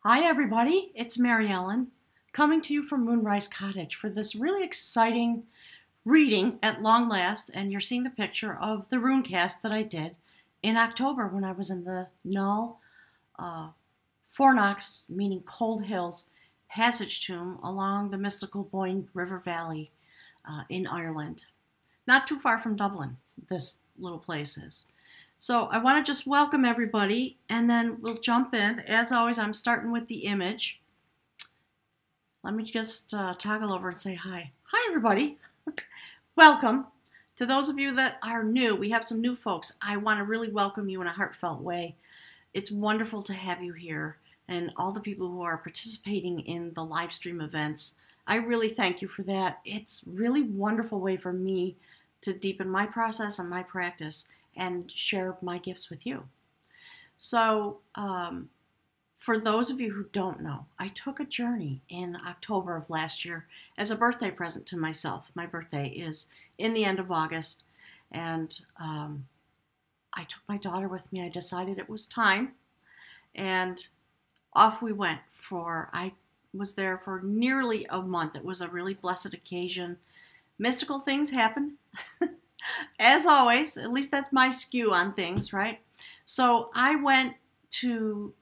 Hi everybody, it's Mary Ellen coming to you from Moonrise Cottage for this really exciting reading at long last, and you're seeing the picture of the rune cast that I did in October when I was in the Naul, Fourknocks, meaning cold hills, passage tomb along the mystical Boyne River Valley in Ireland. Not too far from Dublin, this little place is. So I want to just welcome everybody, and then we'll jump in. As always, I'm starting with the image. Let me just toggle over and say hi. Hi, everybody. Welcome. To those of you that are new, we have some new folks. I want to really welcome you in a heartfelt way. It's wonderful to have you here, and all the people who are participating in the live stream events. I really thank you for that. It's really wonderful way for me to deepen my process and my practice and share my gifts with you. So, for those of you who don't know, I took a journey in October of last year as a birthday present to myself. My birthday is in the end of August, and I took my daughter with me. I decided it was time, and off we went. I was there for nearly a month. It was a really blessed occasion. Mystical things happen. As always, at least that's my skew on things, right? So I went to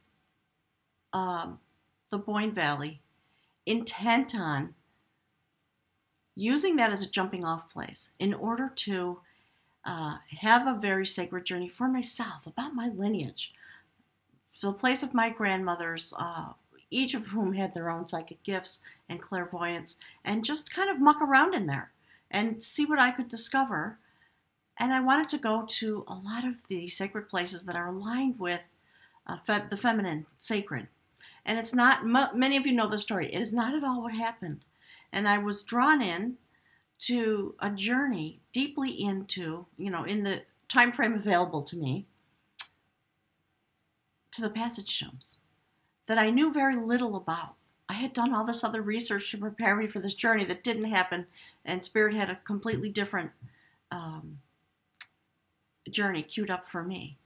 the Boyne Valley, intent on using that as a jumping off place in order to have a very sacred journey for myself about my lineage, the place of my grandmothers, each of whom had their own psychic gifts and clairvoyance, and just kind of muck around in there and see what I could discover. And I wanted to go to a lot of the sacred places that are aligned with the feminine, sacred. And it's not, many of you know the story, it is not at all what happened. And I was drawn in to a journey deeply into, in the time frame available to me, to the passage tombs that I knew very little about. I had done all this other research to prepare me for this journey that didn't happen, and Spirit had a completely different journey queued up for me.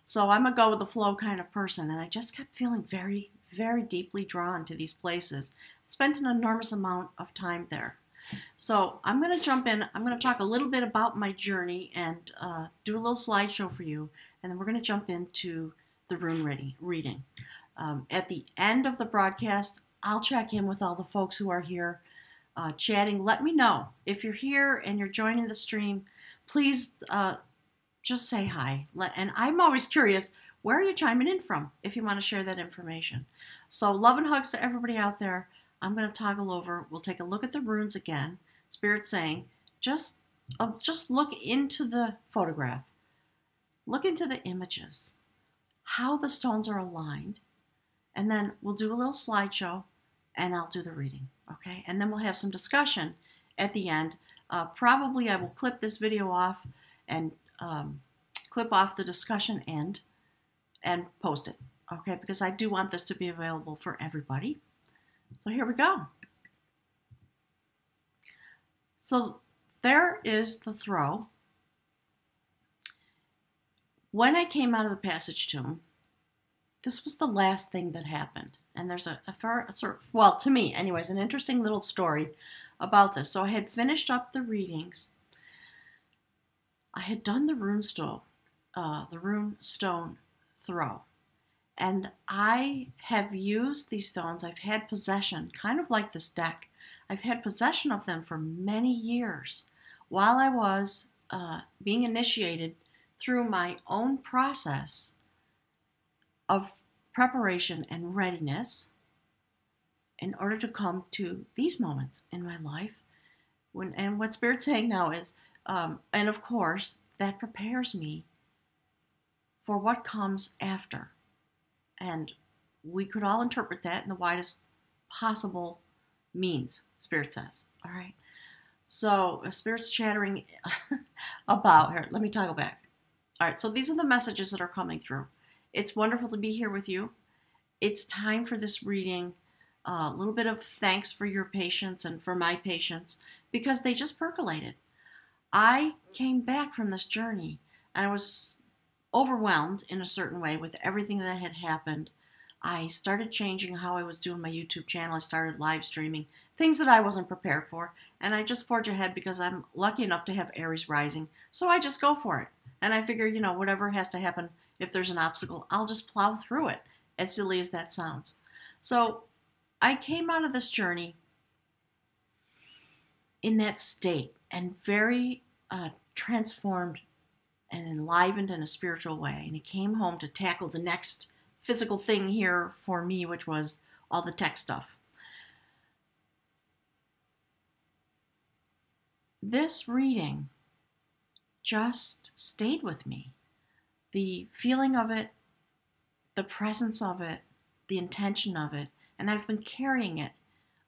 So I'm a go with the flow kind of person, and I just kept feeling very, very deeply drawn to these places. I spent an enormous amount of time there. So I'm going to jump in. I'm going to talk a little bit about my journey and do a little slideshow for you, and then we're going to jump into the rune reading. At the end of the broadcast, I'll check in with all the folks who are here chatting. Let me know if you're here and you're joining the stream. Please just say hi. And I'm always curious, where are you chiming in from if you want to share that information? So love and hugs to everybody out there. I'm going to toggle over. We'll take a look at the runes again. Spirit saying, just look into the photograph. Look into the images, how the stones are aligned, and then we'll do a little slideshow and I'll do the reading, okay? And then we'll have some discussion at the end. Probably I will clip this video off and clip off the discussion end and post it, okay? Because I do want this to be available for everybody. So here we go. So there is the throw. When I came out of the passage tomb, this was the last thing that happened. And there's a sort of, well, to me anyways, an interesting little story about this. So I had finished up the readings. I had done the rune stone throw. And I have used these stones. I've had possession, kind of like this deck. I've had possession of them for many years while I was being initiated through my own process of preparation and readiness in order to come to these moments in my life. And what Spirit's saying now is, and of course, that prepares me for what comes after. And we could all interpret that in the widest possible means, Spirit says. All right. So Spirit's chattering about her. Let me toggle back. All right. So these are the messages that are coming through. It's wonderful to be here with you. It's time for this reading. A little bit of thanks for your patience and for my patience, because they just percolated. I came back from this journey and I was overwhelmed in a certain way with everything that had happened. I started changing how I was doing my YouTube channel. I started live streaming, things that I wasn't prepared for. And I just forge ahead because I'm lucky enough to have Aries rising. So I just go for it. And I figure, whatever has to happen, if there's an obstacle, I'll just plow through it, as silly as that sounds. So I came out of this journey in that state and very transformed and enlivened in a spiritual way. And I came home to tackle the next physical thing here for me, which was all the tech stuff. This reading just stayed with me. The feeling of it, the presence of it, the intention of it, and I've been carrying it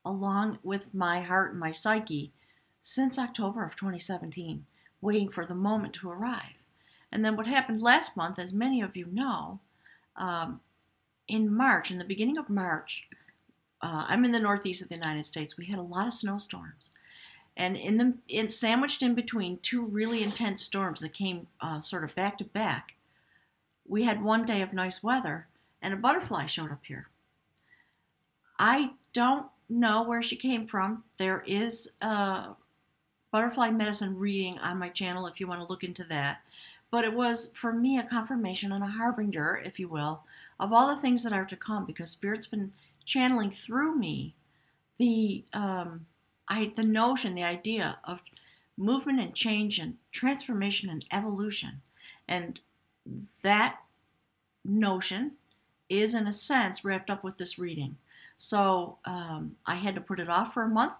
along with my heart and my psyche since October of 2017, waiting for the moment to arrive. And then what happened last month, as many of you know, in March, in the beginning of March, I'm in the northeast of the United States. We had a lot of snowstorms. And sandwiched in between two really intense storms that came sort of back to back, we had one day of nice weather, and a butterfly showed up here. I don't know where she came from. There is a butterfly medicine reading on my channel if you want to look into that. But it was, for me, a confirmation and a harbinger, if you will, of all the things that are to come, because Spirit's been channeling through me the notion, the idea of movement and change and transformation and evolution. And that notion is, in a sense, wrapped up with this reading. So I had to put it off for a month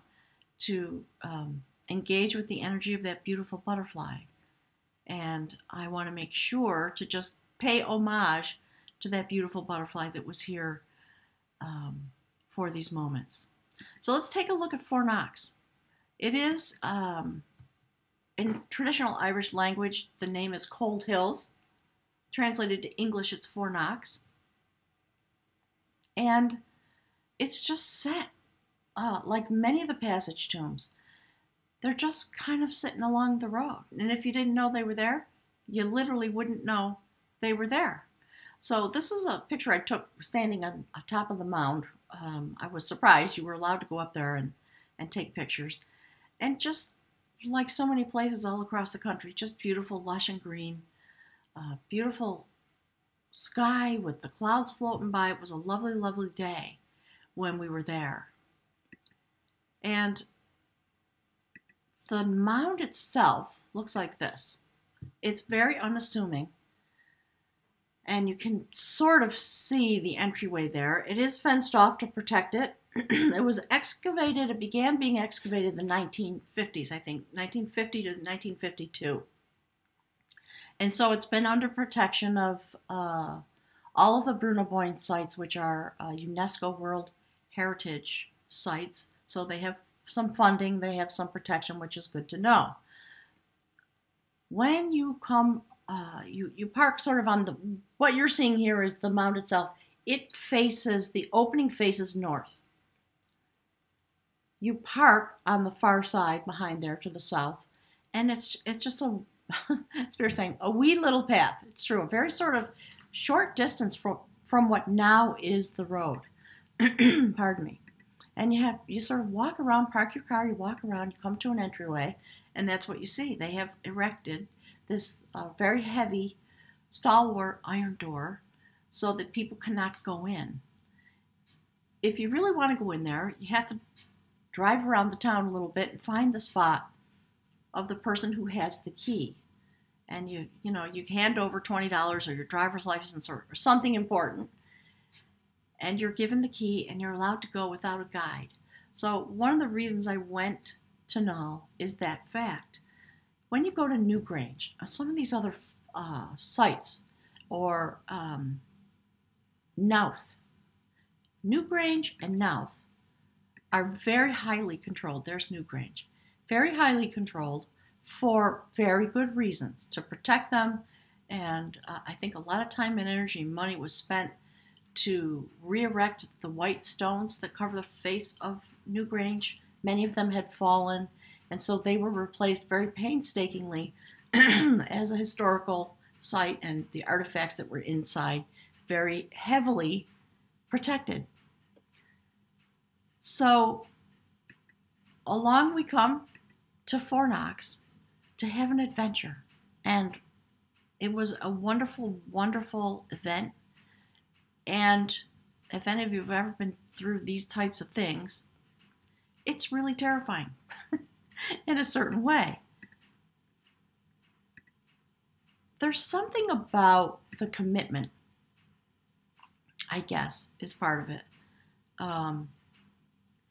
to engage with the energy of that beautiful butterfly. And I want to make sure to just pay homage to that beautiful butterfly that was here for these moments. So let's take a look at Fourknocks. It is, in traditional Irish language, the name is Cold Hills. Translated to English, it's Fourknocks. And it's just set, like many of the passage tombs. They're just kind of sitting along the road. And if you didn't know they were there, you literally wouldn't know they were there. So this is a picture I took standing on top of the mound. I was surprised you were allowed to go up there and take pictures. And just like so many places all across the country, just beautiful, lush and green. Beautiful sky with the clouds floating by. It was a lovely, lovely day when we were there. And the mound itself looks like this. It's very unassuming, and you can sort of see the entryway there. It is fenced off to protect it. It was excavated, it began being excavated in the 1950s, I think, 1950 to 1952. And so it's been under protection of all of the Bruneboyne sites, which are UNESCO World Heritage sites. So they have some funding, they have some protection, which is good to know. When you come, you park sort of on what you're seeing here is the mound itself. It faces, the opening faces north. You park on the far side behind there to the south, and it's just a, Spirit saying, a wee little path. It's true, a very sort of short distance from what now is the road. Pardon me. And you sort of walk around, park your car, you walk around, you come to an entryway, and that's what you see. They have erected this very heavy, stalwart iron door so that people cannot go in. If you really want to go in there, you have to drive around the town a little bit and find the spot of the person who has the key. And you hand over $20 or your driver's license or something important, and you're given the key and you're allowed to go without a guide. So one of the reasons I went to Naul is that fact. When you go to Newgrange, or some of these other sites, or Nauthiz, Newgrange and Nauthiz are very highly controlled. There's Newgrange. Very highly controlled for very good reasons, to protect them. And I think a lot of time and energy and money was spent to re-erect the white stones that cover the face of Newgrange. Many of them had fallen, and so they were replaced very painstakingly as a historical site, and the artifacts that were inside very heavily protected. So along we come to Fourknocks to have an adventure. And it was a wonderful, wonderful event. And if any of you have ever been through these types of things, it's really terrifying in a certain way. There's something about the commitment, I guess, is part of it.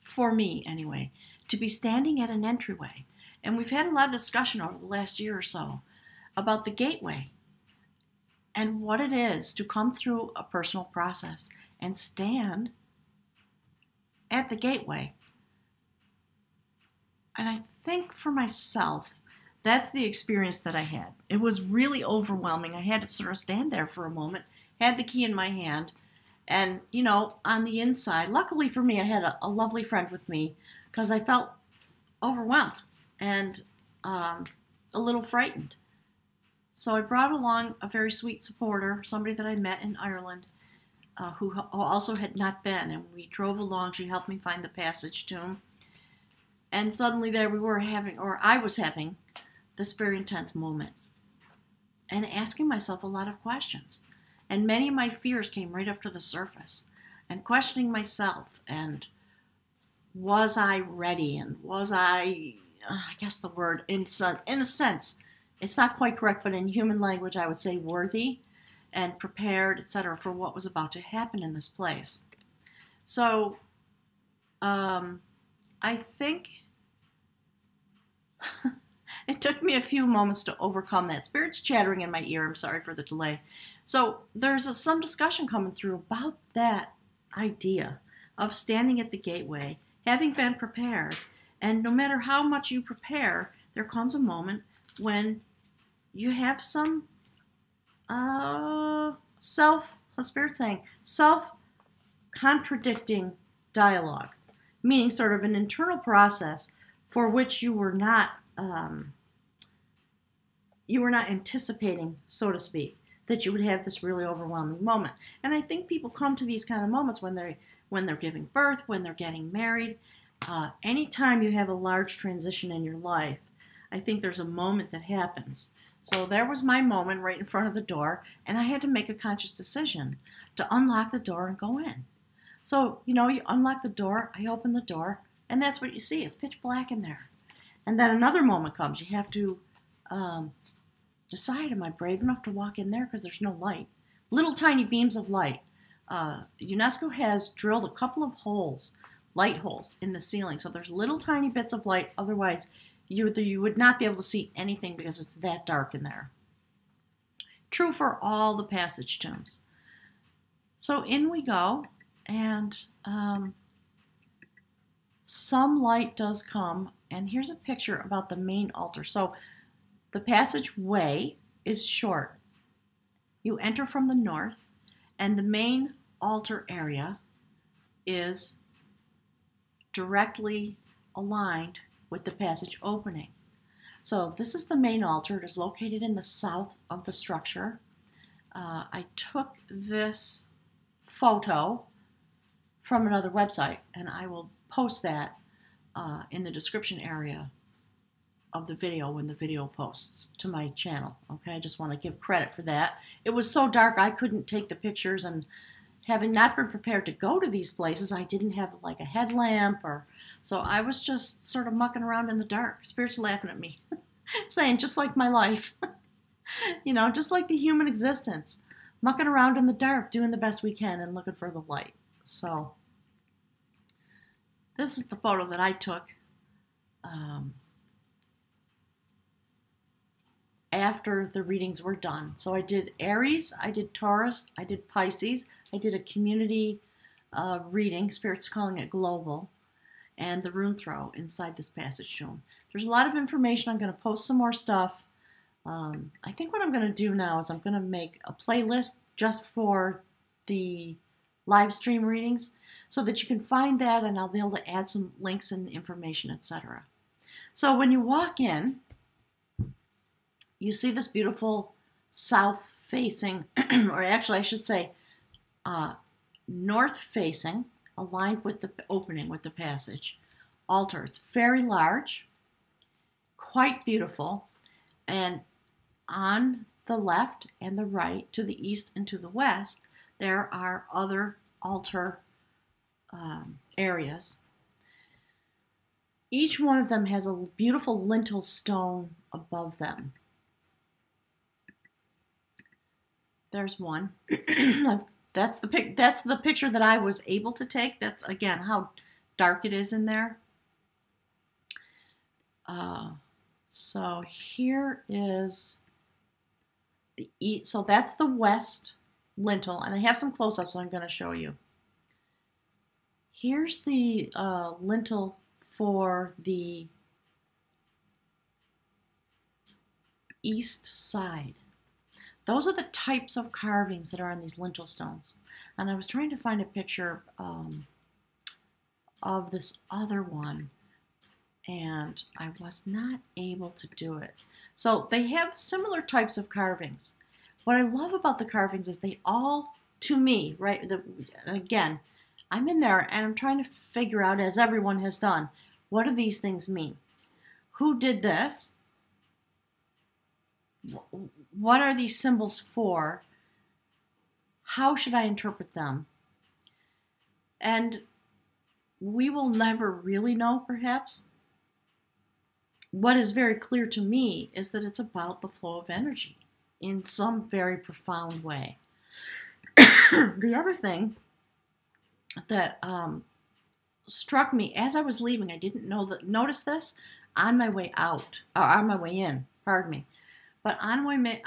For me, anyway, to be standing at an entryway. And we've had a lot of discussion over the last year or so about the gateway and what it is to come through a personal process and stand at the gateway. And I think for myself, that's the experience that I had. It was really overwhelming. I had to sort of stand there for a moment, had the key in my hand, and, you know, on the inside, luckily for me, I had a lovely friend with me because I felt overwhelmed and a little frightened. So I brought along a very sweet supporter, somebody that I met in Ireland, who also had not been, and we drove along. She helped me find the passage tomb. And suddenly there we were having, or I was having, this very intense moment and asking myself a lot of questions. And many of my fears came right up to the surface, and questioning myself, and was I ready, and was I guess the word, in a sense, it's not quite correct, but in human language I would say worthy and prepared, etc., for what was about to happen in this place. So I think it took me a few moments to overcome that. Spirit's chattering in my ear. I'm sorry for the delay. So there's some discussion coming through about that idea of standing at the gateway, having been prepared. And no matter how much you prepare, there comes a moment when you have some Spirit's saying, self-contradicting dialogue, meaning sort of an internal process for which you were not anticipating, so to speak, that you would have this really overwhelming moment. And I think people come to these kind of moments when they're giving birth, when they're getting married, anytime you have a large transition in your life. I think there's a moment that happens. So there was my moment right in front of the door, and I had to make a conscious decision to unlock the door and go in. So, you know, you unlock the door, I open the door, and that's what you see. It's pitch black in there. And then another moment comes. You have to decide, am I brave enough to walk in there? Because there's no light. Little tiny beams of light. UNESCO has drilled a couple of holes, light holes, in the ceiling. So there's little tiny bits of light. Otherwise, you would not be able to see anything because it's that dark in there. True for all the passage tombs. So in we go, and some light does come. And here's a picture about the main altar. So the passageway is short. You enter from the north, and the main altar area is directly aligned with the passage opening. So this is the main altar. It is located in the south of the structure. I took this photo from another website, and I will post that in the description area of the video when the video posts to my channel. Okay, I just want to give credit for that. It was so dark I couldn't take the pictures, and having not been prepared to go to these places, I didn't have like a headlamp, or so I was just sort of mucking around in the dark. Spirit's laughing at me, saying just like my life, you know, just like the human existence, mucking around in the dark, doing the best we can and looking for the light. So this is the photo that I took after the readings were done. So I did Aries, I did Taurus, I did Pisces, I did a community reading, Spirit's calling it global, and the rune throw inside this passage tomb. There's a lot of information. I'm going to post some more stuff. I think what I'm going to do now is I'm going to make a playlist just for the live stream readings so that you can find that, and I'll be able to add some links and information, etc. So when you walk in, you see this beautiful south-facing, or actually I should say north facing, aligned with the opening with the passage altar. It's very large, quite beautiful, and on the left and the right, to the east and to the west, there are other altar areas. Each one of them has a beautiful lintel stone above them. There's one. That's the picture that I was able to take. That's, again, how dark it is in there. So here is the east. So that's the west lintel, and I have some close-ups I'm going to show you. Here's the lintel for the east side. Those are the types of carvings that are on these lintel stones. And I was trying to find a picture of this other one, and I was not able to do it. So they have similar types of carvings. What I love about the carvings is they all, to me, right, again, I'm in there and I'm trying to figure out, as everyone has done, what do these things mean? Who did this? What are these symbols for? How should I interpret them? And we will never really know, perhaps. What is very clear to me is that it's about the flow of energy in some very profound way. The other thing that struck me as I was leaving, I didn't notice this on my way out, or on my way in, pardon me. But on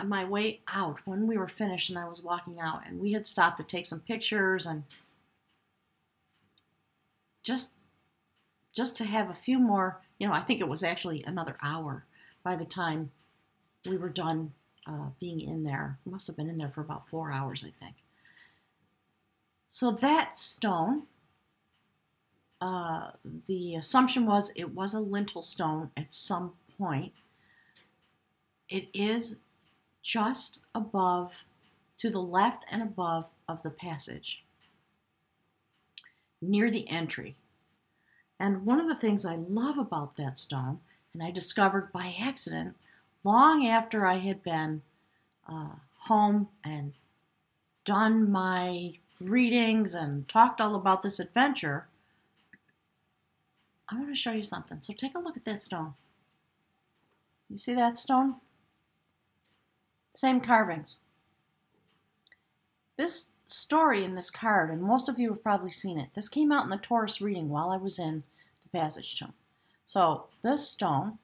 my way out, when we were finished and I was walking out, and we had stopped to take some pictures and just to have a few more, I think it was actually another hour by the time we were done being in there. We must have been in there for about 4 hours, I think. So that stone, the assumption was it was a lintel stone at some point. It is just above, to the left and above of the passage, near the entry. And one of the things I love about that stone, and I discovered by accident long after I had been home and done my readings and talked all about this adventure, I want to show you something. So take a look at that stone. You see that stone? Same carvings. This story in this card, and most of you have probably seen it, this came out in the Taurus reading while I was in the passage tomb. So this stone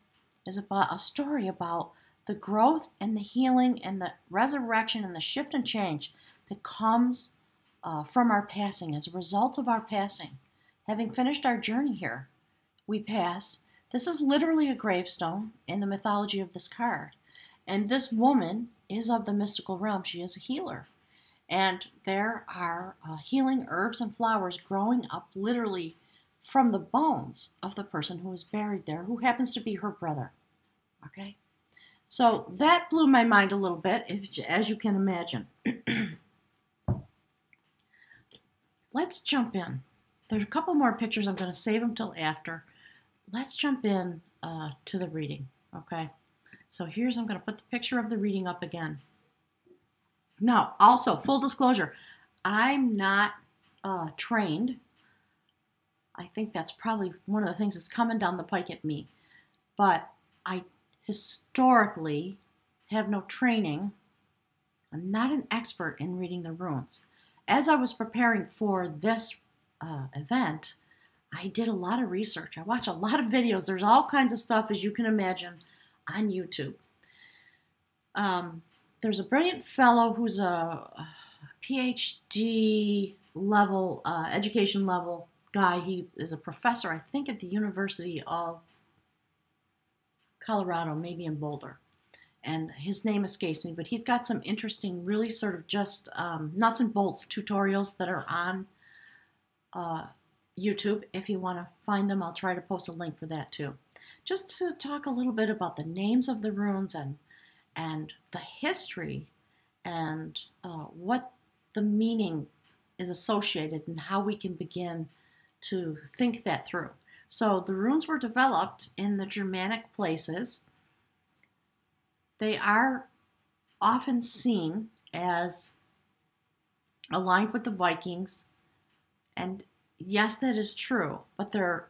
is about a story about the growth and the healing and the resurrection and the shift and change that comes from our passing as a result of our passing. Having finished our journey here, we pass. This is literally a gravestone in the mythology of this card. And this woman is of the mystical realm. She is a healer. And there are healing herbs and flowers growing up literally from the bones of the person who is buried there, who happens to be her brother. Okay? So that blew my mind a little bit, as you can imagine. Let's jump in. There's a couple more pictures. I'm going to save them till after. Let's jump in to the reading. Okay? So I'm going to put the picture of the reading up again. Now, also, full disclosure, I'm not trained. I think that's probably one of the things that's coming down the pike at me. But I historically have no training. I'm not an expert in reading the runes. As I was preparing for this event, I did a lot of research. I watched a lot of videos. There's all kinds of stuff, as you can imagine, on YouTube. There's a brilliant fellow who's a PhD level, education level guy. He is a professor, I think, at the University of Colorado, maybe in Boulder. And his name escapes me, but he's got some interesting, really sort of just nuts and bolts tutorials that are on YouTube. If you want to find them, I'll try to post a link for that too. Just to talk a little bit about the names of the runes and the history and what the meaning is associated and how we can begin to think that through. So the runes were developed in the Germanic places. They are often seen as aligned with the Vikings, and yes, that is true, but their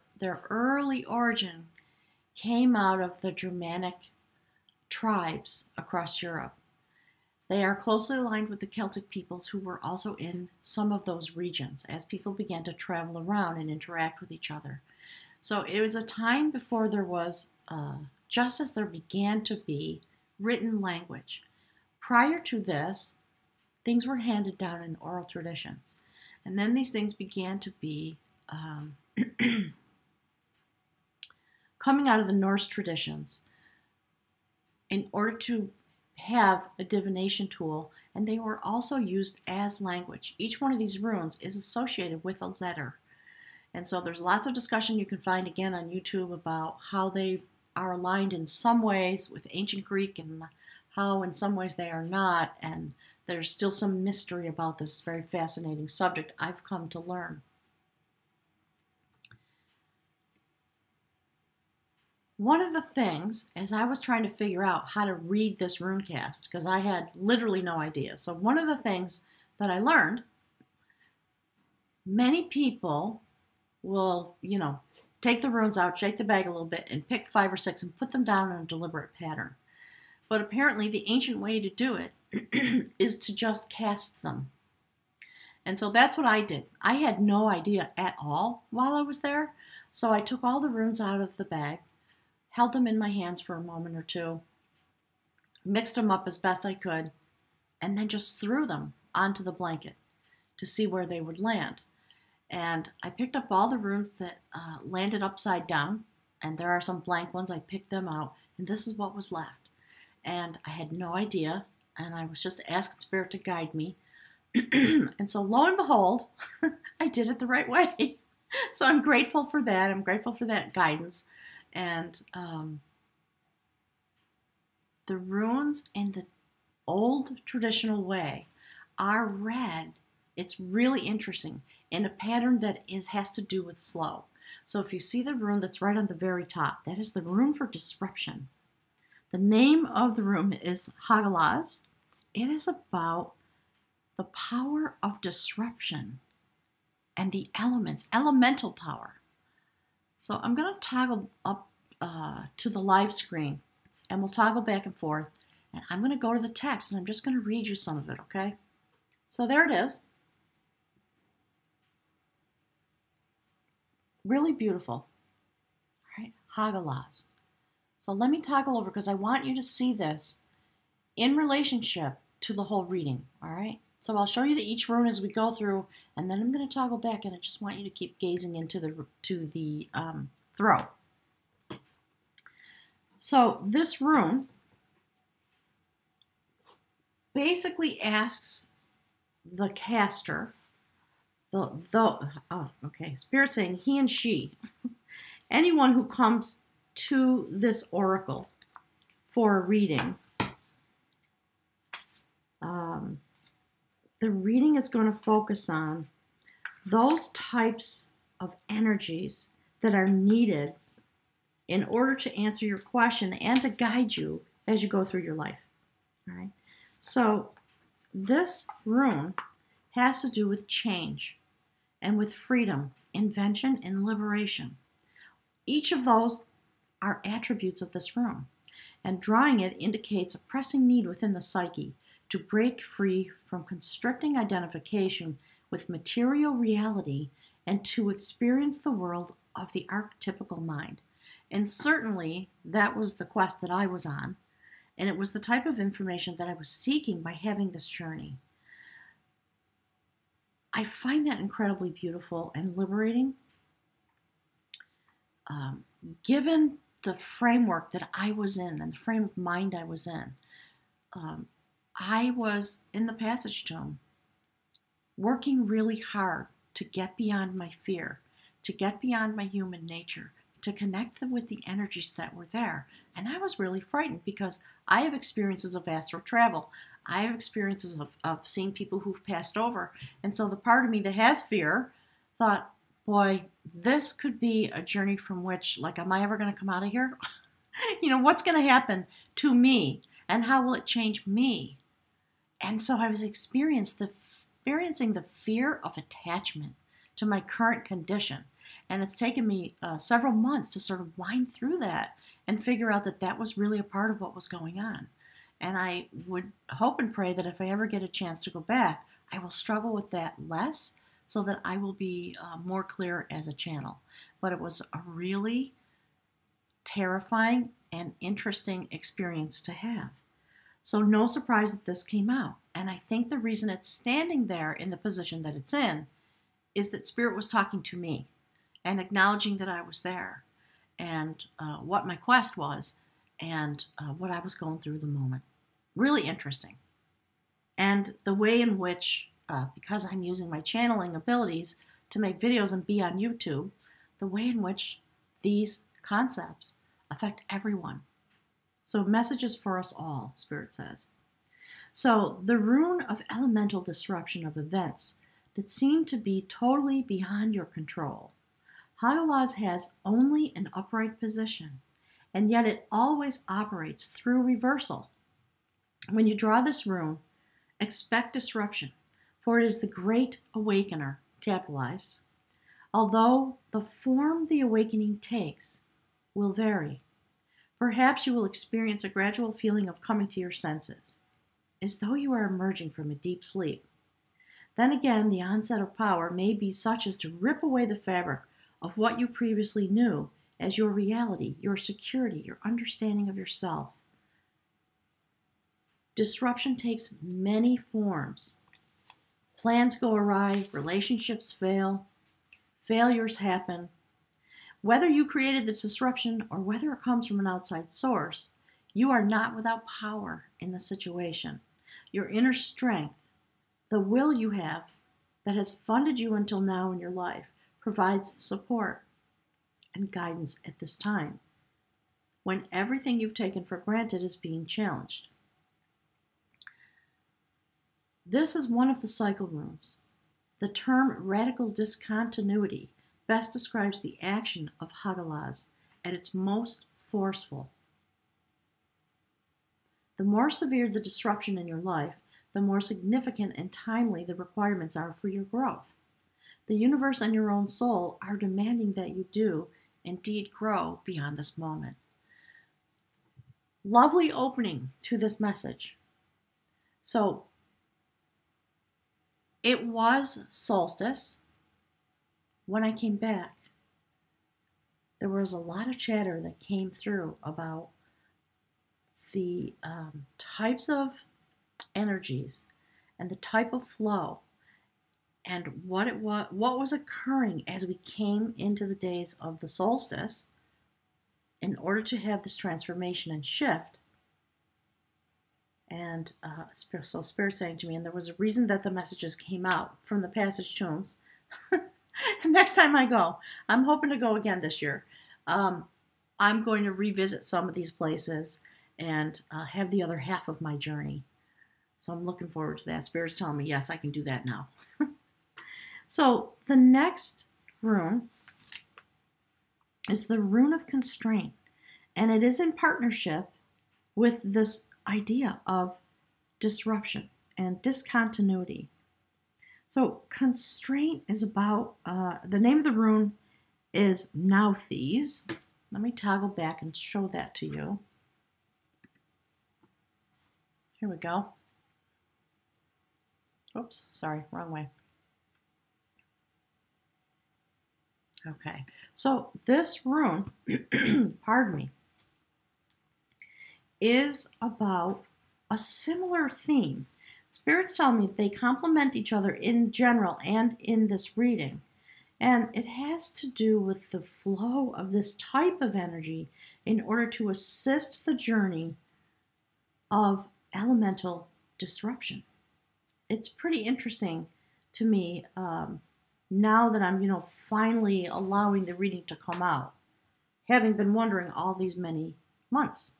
early origin came out of the Germanic tribes across Europe. They are closely aligned with the Celtic peoples who were also in some of those regions as people began to travel around and interact with each other. So it was a time before there was, just as there began to be, written language. Prior to this, things were handed down in oral traditions. And then these things began to be coming out of the Norse traditions in order to have a divination tool, and they were also used as language. Each one of these runes is associated with a letter. And so there's lots of discussion you can find again on YouTube about how they are aligned in some ways with ancient Greek and how in some ways they are not. And there's still some mystery about this very fascinating subject I've come to learn. One of the things, as I was trying to figure out how to read this runecast, because I had literally no idea. So one of the things that I learned, many people will, take the runes out, shake the bag a little bit, and pick 5 or 6 and put them down in a deliberate pattern. But apparently the ancient way to do it is to just cast them. And so that's what I did. I had no idea at all while I was there. So I took all the runes out of the bag, held them in my hands for a moment or two, mixed them up as best I could, and then just threw them onto the blanket to see where they would land. And I picked up all the runes that landed upside down, and there are some blank ones. I picked them out, and this is what was left. And I had no idea, and I was just asking Spirit to guide me. And so lo and behold, I did it the right way. So I'm grateful for that. I'm grateful for that guidance. And the runes in the old traditional way are read. It's really interesting in a pattern that has to do with flow. So if you see the rune that's right on the very top, that is the rune for disruption. The name of the rune is Hagalaz. It is about the power of disruption and the elements, elemental power. So I'm going to toggle up to the live screen, and we'll toggle back and forth. And I'm going to go to the text, and I'm just going to read you some of it, okay? So there it is. Really beautiful. All right, Hagalaz. So let me toggle over because I want you to see this in relationship to the whole reading, all right? So I'll show you each rune as we go through, and then I'm going to toggle back, and I just want you to keep gazing into the throw. So this rune basically asks the caster, Spirit saying he and she, anyone who comes to this oracle for a reading, the reading is going to focus on those types of energies that are needed in order to answer your question and to guide you as you go through your life. All right. So this rune has to do with change and with freedom, invention, and liberation. Each of those are attributes of this rune, and drawing it indicates a pressing need within the psyche to break free from constricting identification with material reality and to experience the world of the archetypical mind. And certainly that was the quest that I was on, and it was the type of information that I was seeking by having this journey. I find that incredibly beautiful and liberating. Given the framework that I was in and the frame of mind I was in, I was in the passage tomb working really hard to get beyond my fear, to get beyond my human nature, to connect with the energies that were there. And I was really frightened because I have experiences of astral travel. I have experiences of seeing people who've passed over. And so the part of me that has fear thought, boy, this could be a journey from which, like, am I ever going to come out of here? What's going to happen to me? And how will it change me? And so I was experiencing the fear of attachment to my current condition. And it's taken me several months to sort of wind through that and figure out that that was really a part of what was going on. And I would hope and pray that if I ever get a chance to go back, I will struggle with that less so that I will be more clear as a channel. But it was a really terrifying and interesting experience to have. So no surprise that this came out. And I think the reason it's standing there in the position that it's in is that Spirit was talking to me and acknowledging that I was there and what my quest was and what I was going through the moment. Really interesting. And the way in which, because I'm using my channeling abilities to make videos and be on YouTube, the way in which these concepts affect everyone. So messages for us all, Spirit says. So the rune of elemental disruption of events that seem to be totally beyond your control. Hagalaz has only an upright position, and yet it always operates through reversal. When you draw this rune, expect disruption, for it is the Great Awakener, capitalized. Although the form the awakening takes will vary. Perhaps you will experience a gradual feeling of coming to your senses, as though you are emerging from a deep sleep. Then again, the onset of power may be such as to rip away the fabric of what you previously knew as your reality, your security, your understanding of yourself. Disruption takes many forms. Plans go awry, relationships fail, failures happen. Whether you created the disruption or whether it comes from an outside source, you are not without power in the situation. Your inner strength, the will you have that has funded you until now in your life, provides support and guidance at this time, when everything you've taken for granted is being challenged. This is one of the cycle runes. The term radical discontinuity best describes the action of Hagalaz at its most forceful. The more severe the disruption in your life, the more significant and timely the requirements are for your growth. The universe and your own soul are demanding that you do indeed grow beyond this moment. Lovely opening to this message. So, it was solstice. When I came back, there was a lot of chatter that came through about the types of energies and the type of flow and what was occurring as we came into the days of the solstice in order to have this transformation and shift. And so Spirit saying to me, and there was a reason that the messages came out from the passage tombs. Next time I go, I'm hoping to go again this year. I'm going to revisit some of these places and have the other half of my journey. So I'm looking forward to that. Spirit's telling me, yes, I can do that now. So the next rune is the rune of constraint. And it is in partnership with this idea of disruption and discontinuity. So constraint is about, the name of the rune is Nauthiz. Let me toggle back and show that to you. Here we go. Oops, sorry, wrong way. Okay, so this rune, pardon me, is about a similar theme. Spirits tell me they complement each other in general and in this reading. And it has to do with the flow of this type of energy in order to assist the journey of elemental disruption. It's pretty interesting to me now that I'm, finally allowing the reading to come out. having been wondering all these many months.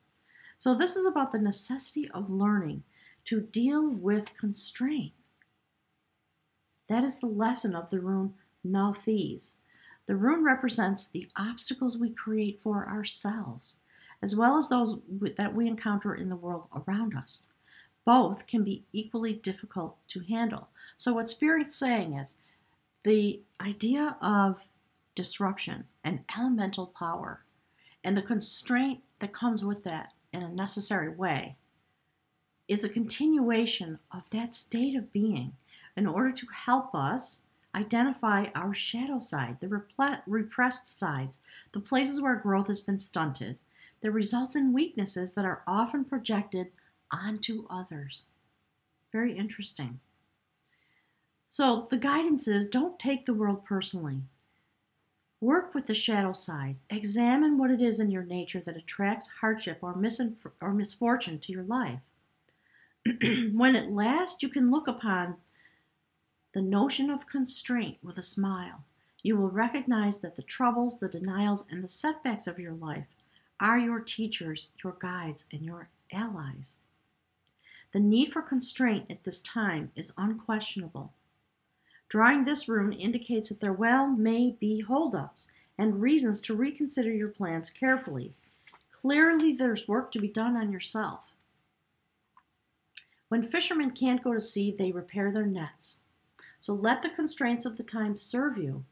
So this is about the necessity of learning to deal with constraint. That is the lesson of the rune Nauthiz. The rune represents the obstacles we create for ourselves, as well as those that we encounter in the world around us. Both can be equally difficult to handle. So what Spirit's saying is the idea of disruption and elemental power and the constraint that comes with that in a necessary way is a continuation of that state of being in order to help us identify our shadow side, the repressed sides, the places where growth has been stunted, that results in weaknesses that are often projected onto others. Very interesting. So the guidance is don't take the world personally. Work with the shadow side. Examine what it is in your nature that attracts hardship or misfortune to your life. When at last you can look upon the notion of constraint with a smile, you will recognize that the troubles, the denials, and the setbacks of your life are your teachers, your guides, and your allies. The need for constraint at this time is unquestionable. Drawing this rune indicates that there well may be holdups and reasons to reconsider your plans carefully. Clearly, there's work to be done on yourself. When fishermen can't go to sea, they repair their nets. So let the constraints of the time serve you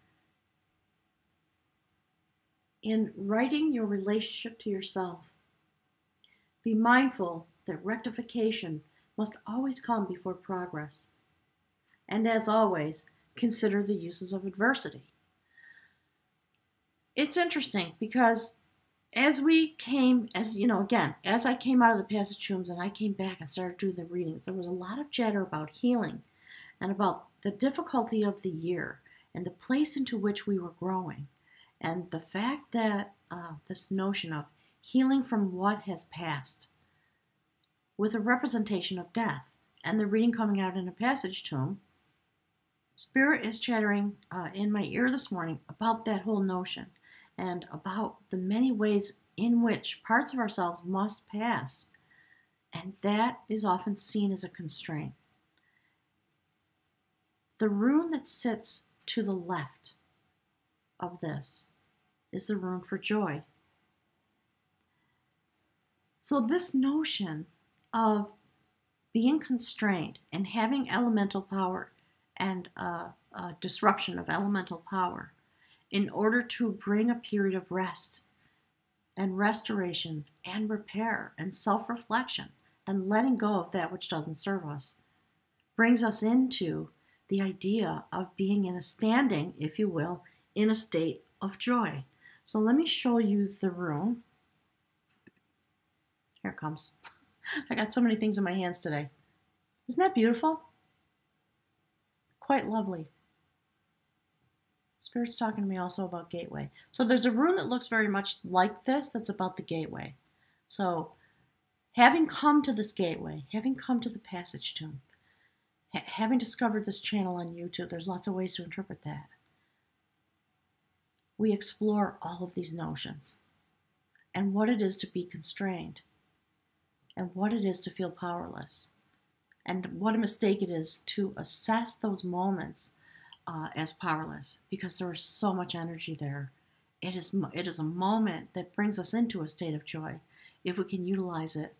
in righting your relationship to yourself. Be mindful that rectification must always come before progress. And as always, consider the uses of adversity. It's interesting because as I came out of the passage tombs and I came back and started doing the readings, there was a lot of chatter about healing and about the difficulty of the year and the place into which we were growing. And the fact that this notion of healing from what has passed with a representation of death and the reading coming out in a passage tomb, Spirit is chattering in my ear this morning about that whole notion and about the many ways in which parts of ourselves must pass. And that is often seen as a constraint. The rune that sits to the left of this is the rune for joy. So this notion of being constrained and having elemental power and disruption of elemental power in order to bring a period of rest and restoration and repair and self-reflection and letting go of that which doesn't serve us brings us into the idea of being in a standing, if you will, in a state of joy. So let me show you the rune. Here it comes. I got so many things in my hands today. Isn't that beautiful? Quite lovely. Spirit's talking to me also about gateway. So there's a rune that looks very much like this that's about the gateway. So having come to this gateway, having come to the passage tomb, having discovered this channel on YouTube, there's lots of ways to interpret that. We explore all of these notions and what it is to be constrained and what it is to feel powerless and what a mistake it is to assess those moments as powerless, because there is so much energy there. It is a moment that brings us into a state of joy if we can utilize it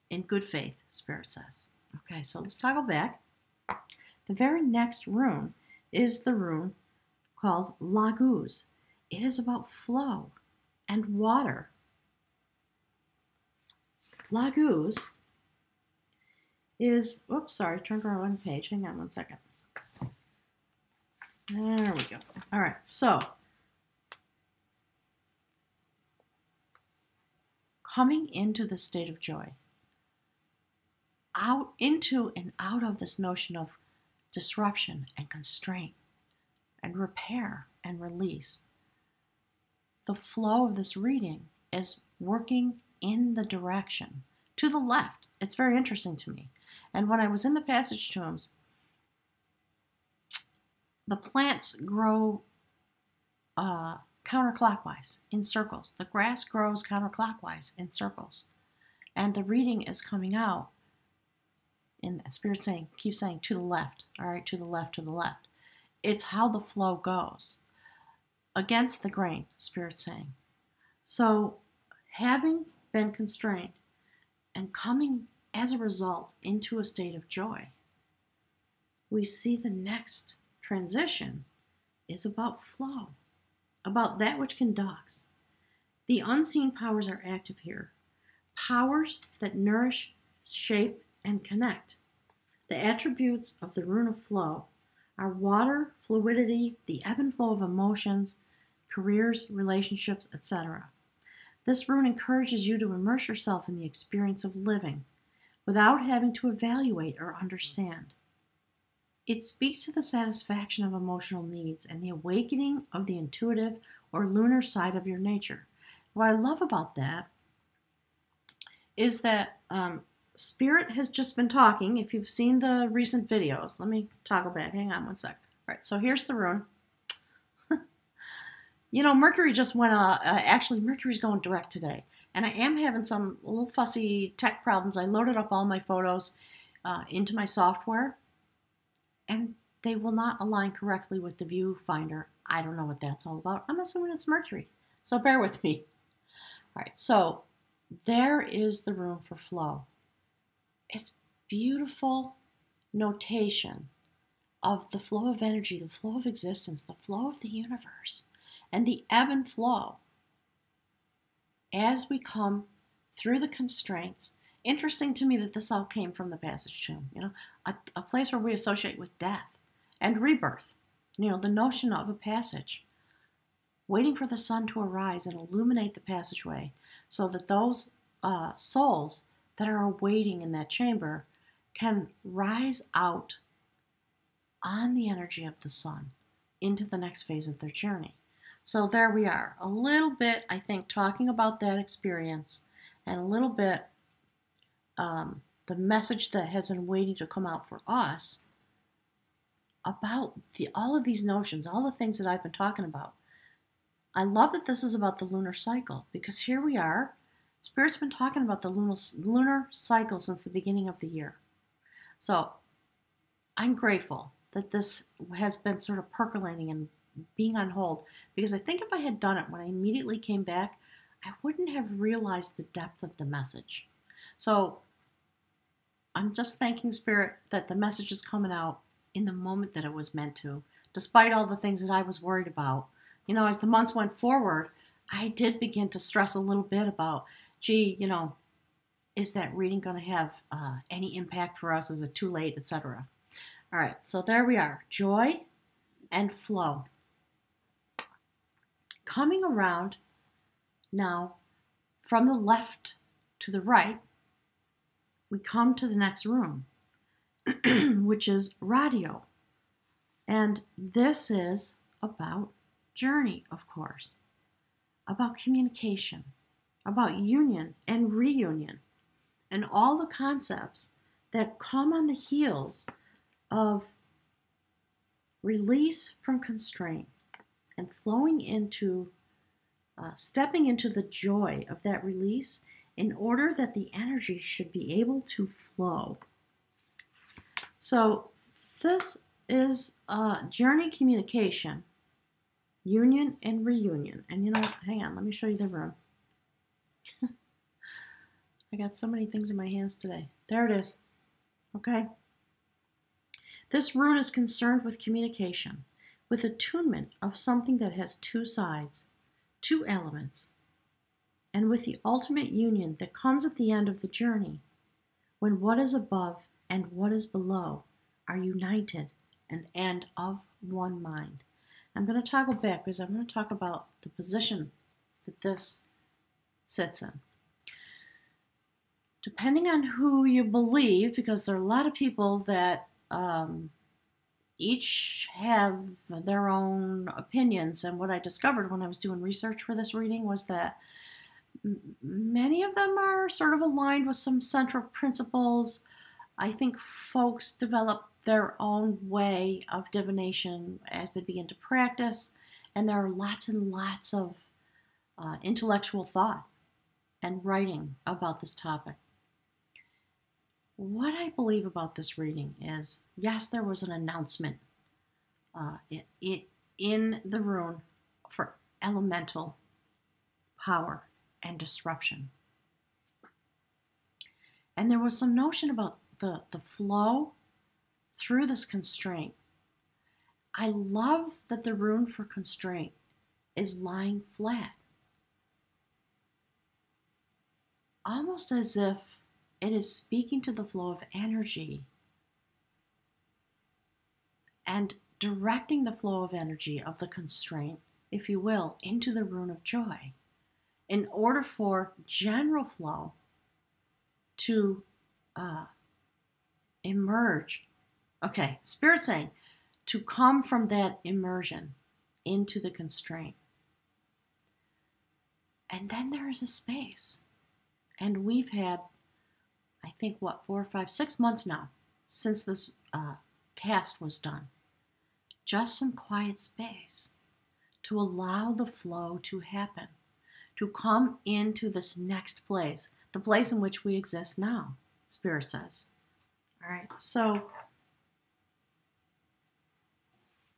in good faith, Spirit says. Okay, so let's toggle back. The very next rune is the rune called Laguz. It is about flow and water. Laguz is, turned around one page. Hang on one second. There we go. All right, so coming into the state of joy, into and out of this notion of disruption and constraint and repair and release. The flow of this reading is working in the direction to the left. It's very interesting to me. And when I was in the passage tombs, the plants grow counterclockwise in circles. The grass grows counterclockwise in circles. And the reading is coming out in Spirit saying, keep saying to the left, all right, to the left, to the left. It's how the flow goes. Against the grain, Spirit saying. So having been constrained and coming as a result into a state of joy, we see the next transition is about flow, about that which conducts. The unseen powers are active here. Powers that nourish, shape, and connect. The attributes of the rune of flow are water, fluidity, the ebb and flow of emotions, careers, relationships, etc. This rune encourages you to immerse yourself in the experience of living without having to evaluate or understand. It speaks to the satisfaction of emotional needs and the awakening of the intuitive or lunar side of your nature. What I love about that is that Spirit has just been talking. If you've seen the recent videos, let me toggle back. Hang on one sec. All right, so here's the rune. You know, Mercury just went, actually Mercury's going direct today. And I am having some little fussy tech problems. I loaded up all my photos into my software, and they will not align correctly with the viewfinder. I don't know what that's all about. I'm assuming it's Mercury, so bear with me. All right, so there is the rune for flow. It's beautiful notation of the flow of energy, the flow of existence, the flow of the universe, and the ebb and flow as we come through the constraints. Interesting to me that this all came from the passage tomb, you know, a place where we associate with death and rebirth, you know, the notion of a passage, waiting for the sun to arise and illuminate the passageway so that those souls that are awaiting in that chamber can rise out on the energy of the sun into the next phase of their journey. So there we are, a little bit, I think, talking about that experience and a little bit the message that has been waiting to come out for us about all of these notions, all the things that I've been talking about. I love that this is about the lunar cycle, because here we are. Spirit's been talking about the lunar cycle since the beginning of the year. So I'm grateful that this has been sort of percolating and being on hold, because I think if I had done it when I immediately came back, I wouldn't have realized the depth of the message. So I'm just thanking Spirit that the message is coming out in the moment that it was meant to, despite all the things that I was worried about. You know, as the months went forward, I did begin to stress a little bit about, gee, you know, is that reading going to have any impact for us? Is it too late, etc.? All right, so there we are, joy and flow. Coming around now from the left to the right, we come to the next room, which is Raidho. And this is about journey, of course, about communication, about union and reunion, and all the concepts that come on the heels of release from constraint and flowing into, stepping into the joy of that release in order that the energy should be able to flow. So this is journey communication, union and reunion. And you know, hang on, let me show you the room. I got so many things in my hands today. There it is. Okay. This rune is concerned with communication, with attunement of something that has two sides, two elements, and with the ultimate union that comes at the end of the journey, when what is above and what is below are united and of one mind. I'm going to toggle back because I'm going to talk about the position that this sits in. Depending on who you believe, because there are a lot of people that each have their own opinions, and what I discovered when I was doing research for this reading was that many of them are sort of aligned with some central principles. I think folks develop their own way of divination as they begin to practice, And there are lots and lots of intellectual thought and writing about this topic. What I believe about this reading is, yes, there was an announcement in the rune for elemental power and disruption. And there was some notion about the flow through this constraint. I love that the rune for constraint is lying flat, almost as if it is speaking to the flow of energy and directing the flow of energy of the constraint, if you will, into the rune of joy, in order for general flow to emerge. Okay, Spirit's saying to come from that immersion into the constraint. And then there is a space. And we've had, I think, 4, 5, 6 months now since this cast was done. Just some quiet space to allow the flow to happen, to come into this next place, the place in which we exist now, Spirit says. All right, so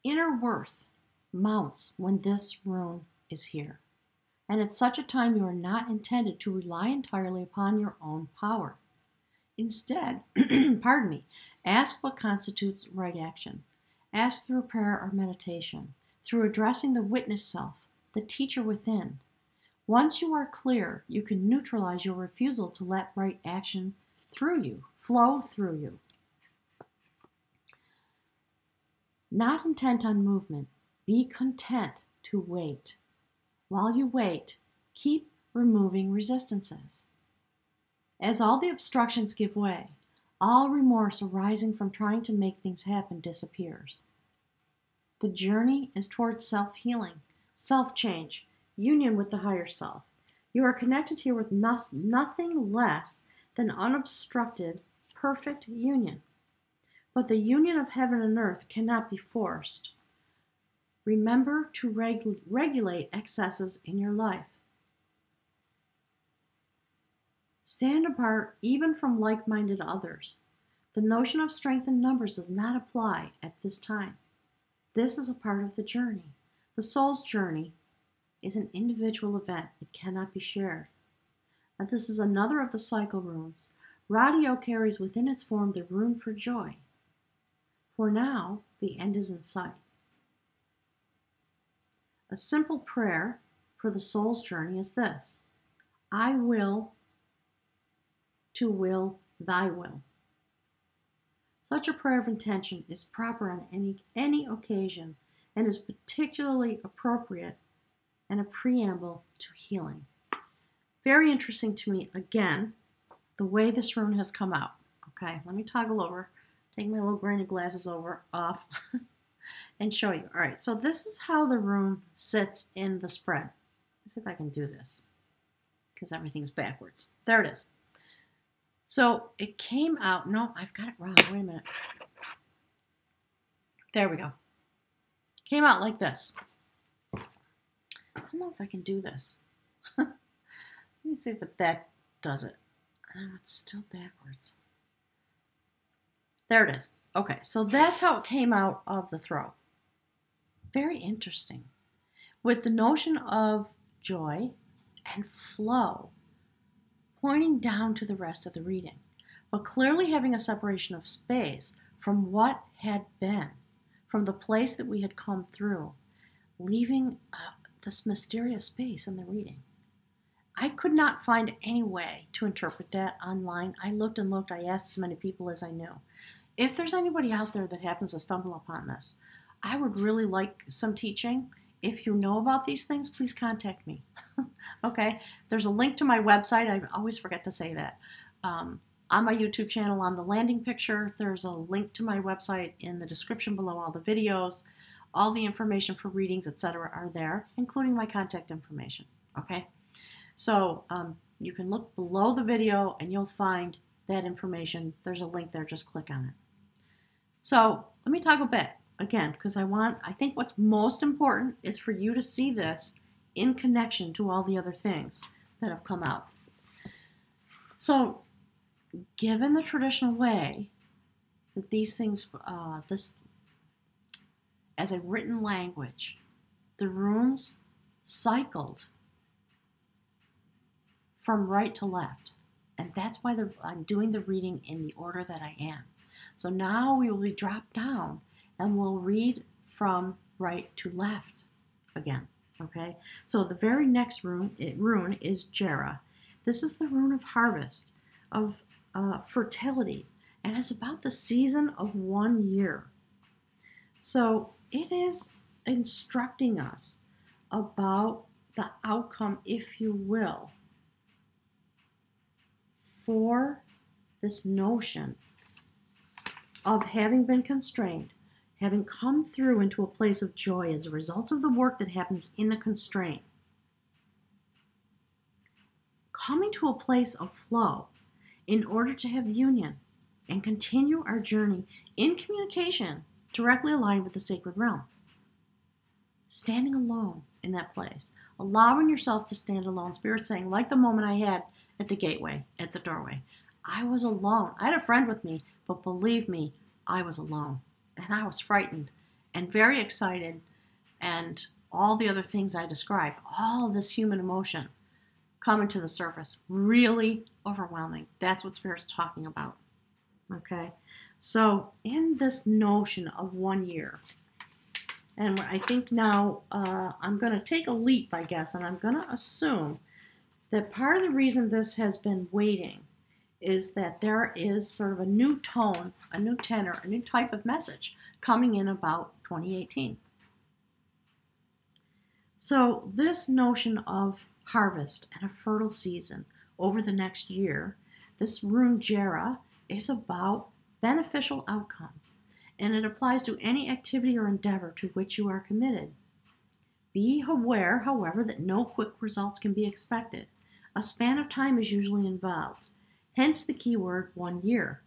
inner worth mounts when this rune is here. And at such a time, you are not intended to rely entirely upon your own power. Instead, pardon me, ask what constitutes right action. Ask through prayer or meditation, through addressing the witness self, the teacher within. Once you are clear, you can neutralize your refusal to let right action through you, flow through you. Not intent on movement, be content to wait. While you wait, keep removing resistances. As all the obstructions give way, all remorse arising from trying to make things happen disappears. The journey is towards self-healing, self-change, union with the higher self. You are connected here with nothing less than unobstructed, perfect union. But the union of heaven and earth cannot be forced. Remember to regulate excesses in your life. Stand apart even from like-minded others. The notion of strength in numbers does not apply at this time. This is a part of the journey. The soul's journey is an individual event. It cannot be shared. And this is another of the cycle runes. Raidho carries within its form the rune for joy. For now, the end is in sight. A simple prayer for the soul's journey is this: I will to will thy will. Such a prayer of intention is proper on any occasion and is particularly appropriate and a preamble to healing. Very interesting to me, again, the way this rune has come out. Okay, let me toggle over, take my little grainy glasses off, and show you. All right, so this is how the rune sits in the spread. Let's see if I can do this, because everything's backwards. There it is. So it came out, no, I've got it wrong, wait a minute. There we go. Came out like this. I don't know if I can do this. Let me see if that does it. Oh, it's still backwards. There it is. Okay, so that's how it came out of the throat. Very interesting. With the notion of joy and flow pointing down to the rest of the reading, but clearly having a separation of space from what had been, from the place that we had come through, leaving this mysterious space in the reading. I could not find any way to interpret that online. I looked and looked. I asked as many people as I knew. If there's anybody out there that happens to stumble upon this, I would really like some teaching. If you know about these things, please contact me. Okay? There's a link to my website. I always forget to say that. On my YouTube channel, on the landing picture, there's a link to my website in the description below all the videos. All the information for readings, etc. are there, including my contact information. Okay? So you can look below the video and you'll find that information. There's a link there. Just click on it. So let me toggle back. again, because I think what's most important is for you to see this in connection to all the other things that have come out. So, given the traditional way that these things, this as a written language, the runes cycled from right to left. And that's why I'm doing the reading in the order that I am. So now we will be dropped down and we'll read from right to left again. Okay? So the very next rune is Jera. This is the rune of harvest, of fertility, and it's about the season of 1 year. So it is instructing us about the outcome, if you will, for this notion of having been constrained, having come through into a place of joy as a result of the work that happens in the constraint, coming to a place of flow in order to have union and continue our journey in communication directly aligned with the sacred realm. Standing alone in that place, allowing yourself to stand alone. Spirit saying, like the moment I had at the gateway, at the doorway, I was alone. I had a friend with me, but believe me, I was alone. And I was frightened and very excited, and all the other things I described, all this human emotion coming to the surface, really overwhelming. That's what Spirit's talking about. Okay? So in this notion of 1 year, and I think now I'm going to take a leap, I guess, and I'm going to assume that part of the reason this has been waiting is that there is sort of a new tone, a new tenor, a new type of message coming in about 2018. So this notion of harvest and a fertile season over the next year, this rune Jera is about beneficial outcomes, and it applies to any activity or endeavor to which you are committed. Be aware, however, that no quick results can be expected. A span of time is usually involved, hence the key word 1 year,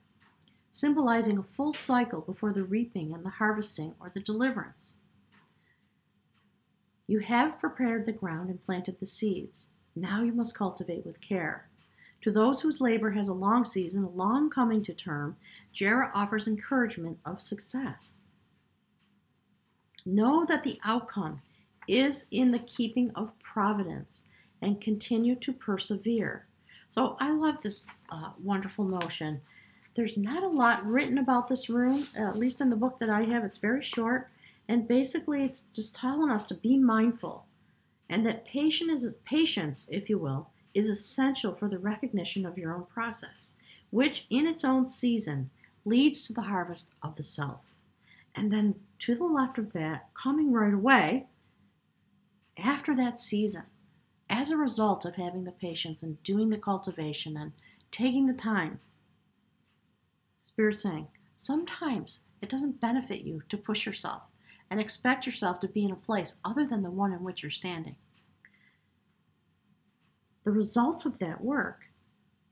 symbolizing a full cycle before the reaping and the harvesting or the deliverance. You have prepared the ground and planted the seeds. Now you must cultivate with care. To those whose labor has a long season, a long coming to term, Jera offers encouragement of success. Know that the outcome is in the keeping of providence and continue to persevere. So I love this wonderful notion. There's not a lot written about this rune, at least in the book that I have. It's very short, and basically it's just telling us to be mindful, and that patience, if you will, is essential for the recognition of your own process, which in its own season leads to the harvest of the self. And then to the left of that, coming right away, after that season, as a result of having the patience and doing the cultivation and taking the time, Spirit's saying, sometimes it doesn't benefit you to push yourself and expect yourself to be in a place other than the one in which you're standing. The result of that work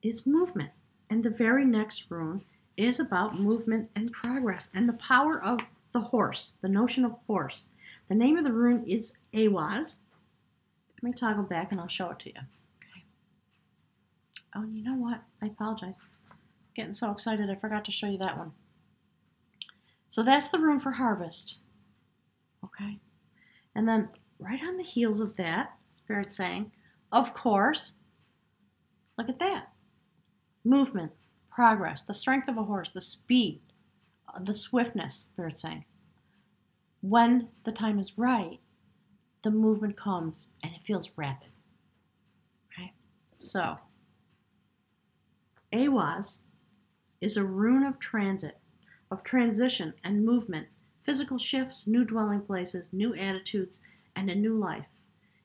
is movement. And the very next rune is about movement and progress and the power of the horse, the notion of horse. The name of the rune is Eihwaz. Let me toggle back and I'll show it to you. Okay. Oh, and you know what? I apologize. Getting so excited I forgot to show you that one. So that's the rune for harvest. Okay. And then right on the heels of that, Spirit's saying, of course, look at that. Movement, progress, the strength of a horse, the speed, the swiftness, Spirit's saying. When the time is right, the movement comes and it feels rapid. Okay? So, Eihwaz is a rune of transit, of transition and movement, physical shifts, new dwelling places, new attitudes, and a new life.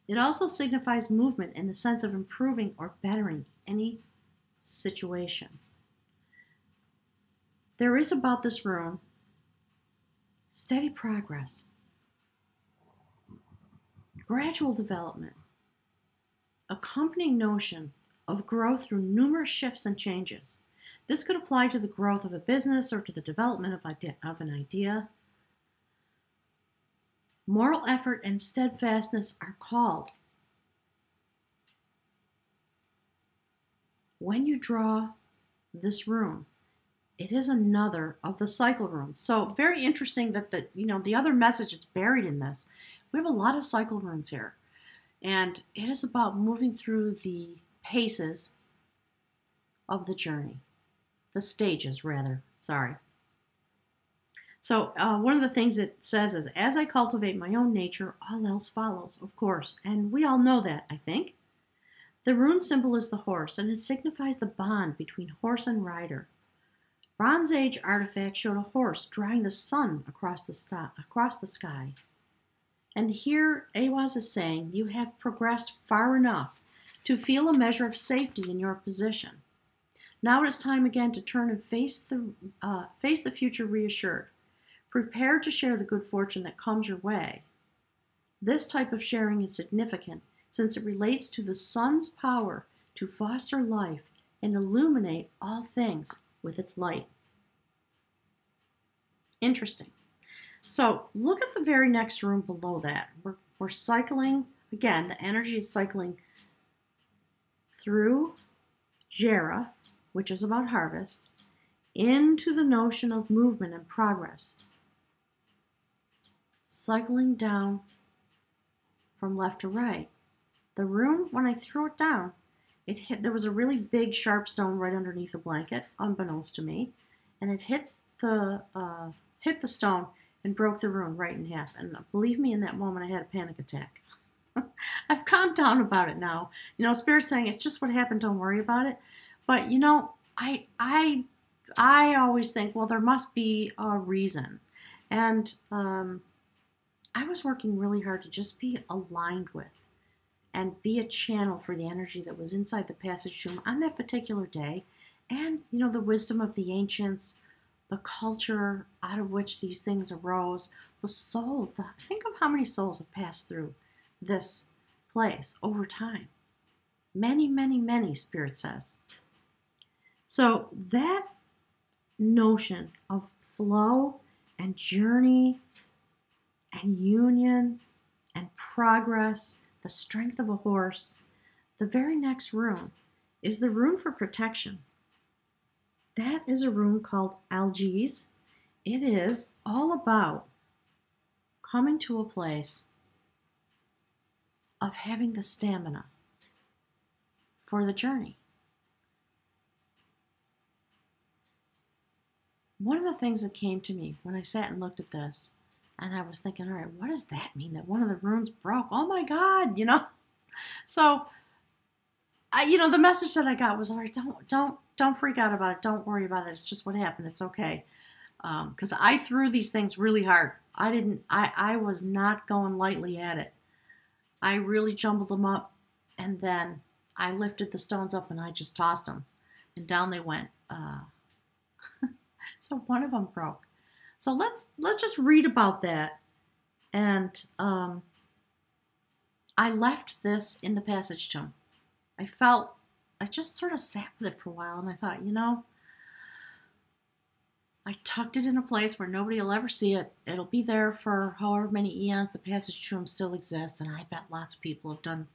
It also signifies movement in the sense of improving or bettering any situation. There is about this rune steady progress, gradual development, accompanying notion of growth through numerous shifts and changes. This could apply to the growth of a business or to the development of an idea. Moral effort and steadfastness are called. When you draw this rune, it is another of the cycle runes. So very interesting that the other message is buried in this. We have a lot of cycle runes here. And it is about moving through the paces of the journey. The stages, rather. Sorry. So one of the things it says is, as I cultivate my own nature, all else follows, of course. And we all know that, I think. The rune symbol is the horse, and it signifies the bond between horse and rider. Bronze Age artifacts showed a horse drawing the sun across the sky. And here Eihwaz is saying, you have progressed far enough to feel a measure of safety in your position. Now it is time again to turn and face the future reassured. Prepare to share the good fortune that comes your way. This type of sharing is significant since it relates to the sun's power to foster life and illuminate all things with its light. Interesting. So look at the very next rune below that. We're cycling, again, the energy is cycling through Jera, which is about harvest, into the notion of movement and progress. Cycling down from left to right. The rune, when I threw it down, there was a really big sharp stone right underneath the blanket, unbeknownst to me, and it hit the stone and broke the rune right in half. And believe me, in that moment, I had a panic attack. I've calmed down about it now. Spirit's saying it's just what happened. Don't worry about it. But I always think, well, there must be a reason. And I was working really hard to just be aligned with and be a channel for the energy that was inside the passage tomb on that particular day. And, the wisdom of the ancients, the culture out of which these things arose, the soul. Think of how many souls have passed through this place over time. Many, many, many, Spirit says. So that notion of flow and journey and union and progress, the strength of a horse, the very next rune is the rune for protection. That is a rune called Algiz. It is all about coming to a place of having the stamina for the journey. One of the things that came to me when I sat and looked at this, and I was thinking, all right, what does that mean that one of the runes broke? Oh my God, So, the message that I got was, all right, don't freak out about it. Don't worry about it. It's just what happened. It's okay. Because I threw these things really hard. I was not going lightly at it. I really jumbled them up, and then I lifted the stones up and I just tossed them, and down they went. So one of them broke. So let's just read about that. And I left this in the passage tomb. I just sort of sat with it for a while, and I thought, I tucked it in a place where nobody will ever see it. It'll be there for however many eons the passage tomb still exists, and I bet lots of people have done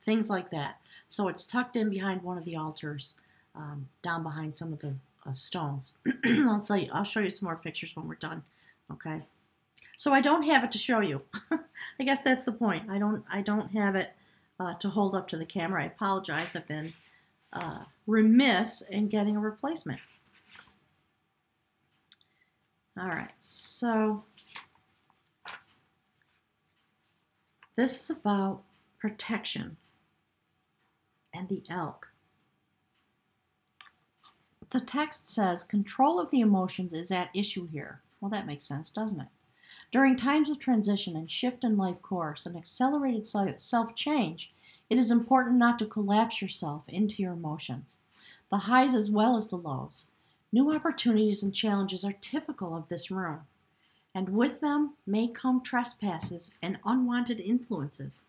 things like that. So it's tucked in behind one of the altars, down behind some of the stones. I'll show you some more pictures when we're done. Okay. So I don't have it to show you. I guess that's the point. I don't have it to hold up to the camera. I apologize. I've been remiss in getting a replacement. All right. So this is about protection and the elk. The text says, control of the emotions is at issue here. Well, that makes sense, doesn't it? During times of transition and shift in life course and accelerated self-change, it is important not to collapse yourself into your emotions, the highs as well as the lows. New opportunities and challenges are typical of this rune, and with them may come trespasses and unwanted influences.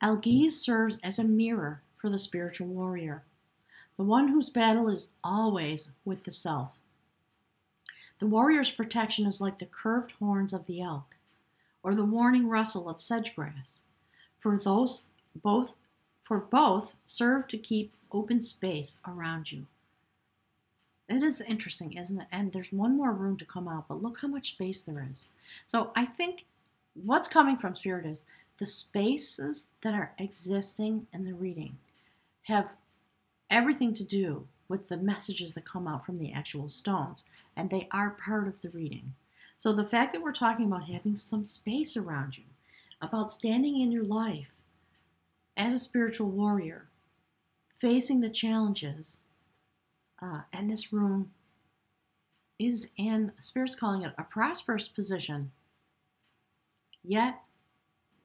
Algiz serves as a mirror for the spiritual warrior, the one whose battle is always with the self. The warrior's protection is like the curved horns of the elk, or the warning rustle of sedge grass. For both serve to keep open space around you. It is interesting, isn't it? And there's one more room to come out, but look how much space there is. So I think what's coming from Spirit is the spaces that are existing in the reading have everything to do with the messages that come out from the actual stones, and they are part of the reading. So the fact that we're talking about having some space around you, about standing in your life as a spiritual warrior, facing the challenges, and this room is in, Spirit's calling it a prosperous position, yet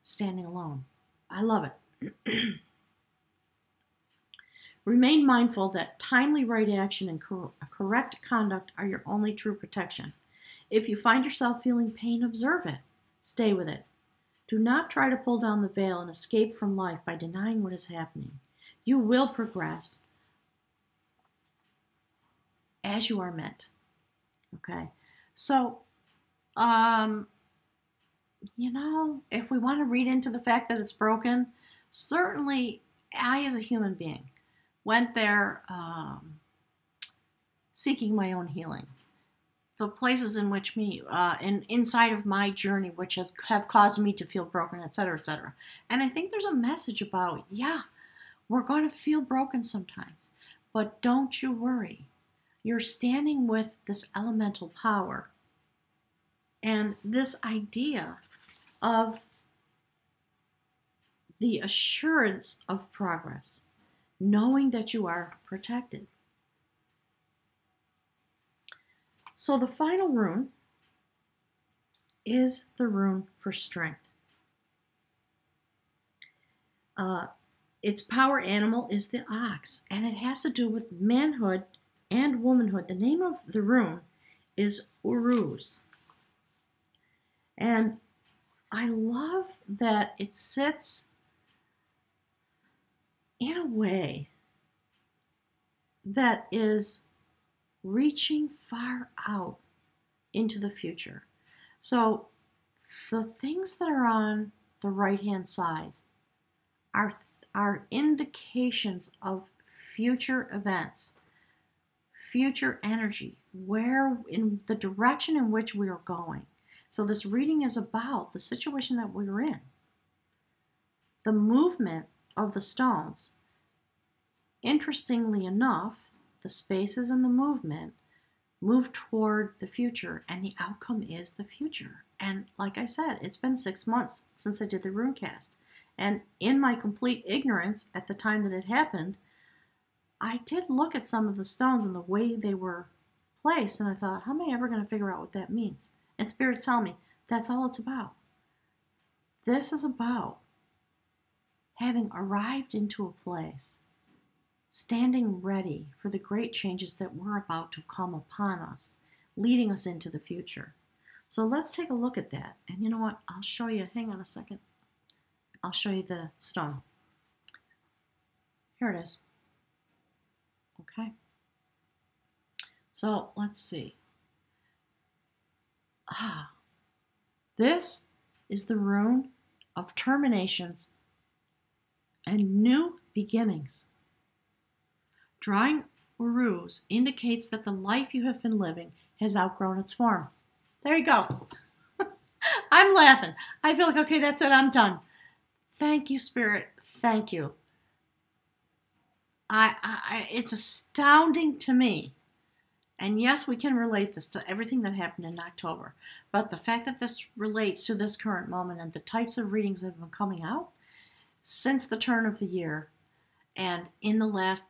standing alone. I love it. Remain mindful that timely right action and correct conduct are your only true protection. If you find yourself feeling pain, observe it. Stay with it. Do not try to pull down the veil and escape from life by denying what is happening. You will progress as you are meant. Okay? So, if we want to read into the fact that it's broken, certainly I, as a human being, went there seeking my own healing. The places in which inside of my journey, which have caused me to feel broken, etc., etc. And I think there's a message about, we're going to feel broken sometimes, but don't you worry. You're standing with this elemental power and this idea of the assurance of progress, knowing that you are protected. So the final rune is the rune for strength. Its power animal is the ox, and it has to do with manhood and womanhood. The name of the rune is Uruz. And I love that it sits in a way that is reaching far out into the future. So the things that are on the right-hand side are indications of future events, future energy, where in the direction in which we are going. So this reading is about the situation that we're in. The movement of the stones. Interestingly enough, the spaces and the movement move toward the future, and the outcome is the future. And like I said, it's been 6 months since I did the runecast. And in my complete ignorance at the time that it happened, I did look at some of the stones and the way they were placed, and I thought, how am I ever going to figure out what that means? And Spirit's telling me, that's all it's about. This is about having arrived into a place, standing ready for the great changes that were about to come upon us, leading us into the future. So let's take a look at that. And you know what? I'll show you. Hang on a second. I'll show you the stone. Here it is. Okay. So let's see. This is the rune of terminations and new beginnings. Drawing Uruz indicates that the life you have been living has outgrown its form. There you go. I'm laughing. I feel like, okay, that's it. I'm done. Thank you, Spirit. Thank you. It's astounding to me. And yes, we can relate this to everything that happened in October. But the fact that this relates to this current moment and the types of readings that have been coming out since the turn of the year and in the last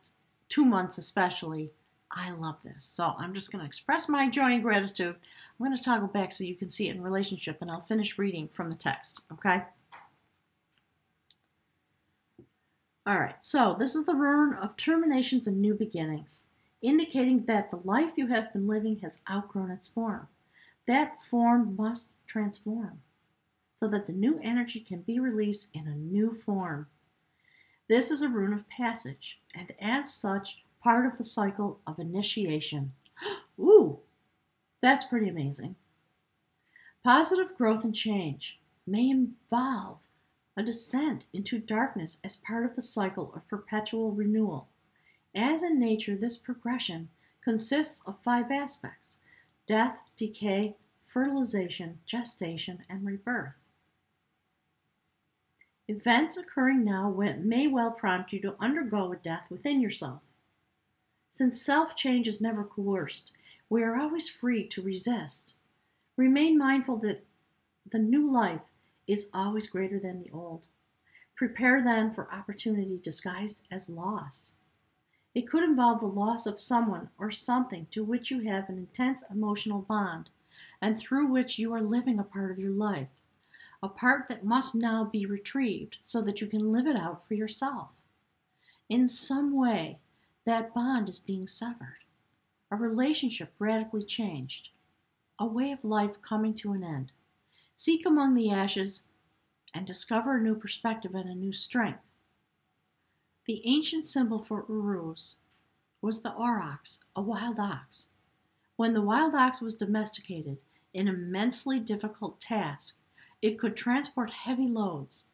2 months especially, I love this. So I'm just going to express my joy and gratitude. I'm going to toggle back so you can see it in relationship, and I'll finish reading from the text, okay? All right, so this is the rune of terminations and new beginnings, indicating that the life you have been living has outgrown its form. That form must transform so that the new energy can be released in a new form. This is a rune of passage, and as such, part of the cycle of initiation. Ooh, That's pretty amazing. Positive growth and change may involve a descent into darkness as part of the cycle of perpetual renewal. As in nature, this progression consists of 5 aspects: death, decay, fertilization, gestation, and rebirth. Events occurring now may well prompt you to undergo a death within yourself. Since self-change is never coerced, we are always free to resist. Remain mindful that the new life is always greater than the old. Prepare then for opportunity disguised as loss. It could involve the loss of someone or something to which you have an intense emotional bond, and through which you are living a part of your life, a part that must now be retrieved so that you can live it out for yourself. In some way, that bond is being severed, a relationship radically changed, a way of life coming to an end. Seek among the ashes and discover a new perspective and a new strength. The ancient symbol for Uruz was the aurochs, a wild ox. When the wild ox was domesticated, an immensely difficult task, it could transport heavy loads.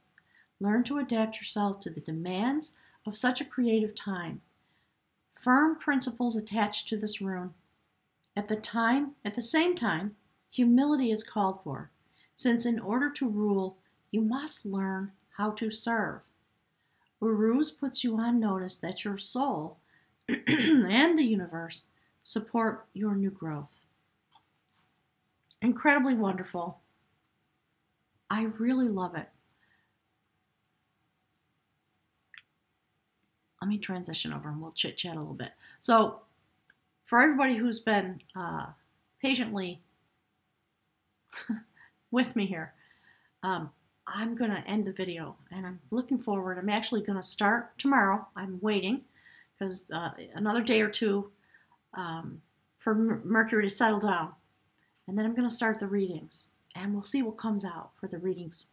Learn to adapt yourself to the demands of such a creative time. Firm principles attached to this rune. At the same time, humility is called for, since in order to rule, you must learn how to serve. Uruz puts you on notice that your soul and the universe support your new growth. Incredibly wonderful. I really love it. Let me transition over and we'll chit-chat a little bit. So, for everybody who's been patiently with me here, I'm going to end the video, and I'm looking forward. I'm actually going to start tomorrow. I'm waiting because another day or two for Mercury to settle down. And then I'm going to start the readings, and we'll see what comes out for the readings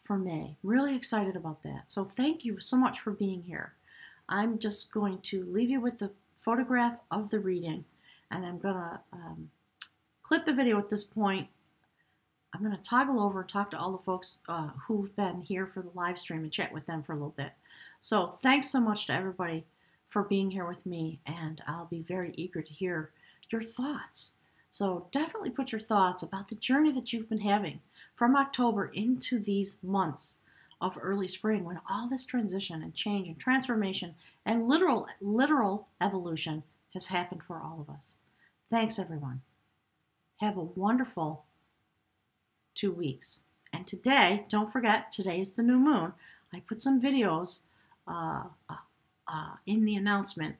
for May. Really excited about that. So thank you so much for being here. I'm just going to leave you with the photograph of the reading, and I'm going to clip the video at this point. I'm going to toggle over and talk to all the folks who've been here for the live stream and chat with them for a little bit. So thanks so much to everybody for being here with me, and I'll be very eager to hear your thoughts. So definitely put your thoughts about the journey that you've been having from October into these months of early spring, when all this transition and change and transformation and literal evolution has happened for all of us. Thanks, everyone. Have a wonderful 2 weeks. And today, don't forget, today is the new moon. I put some videos in the announcement.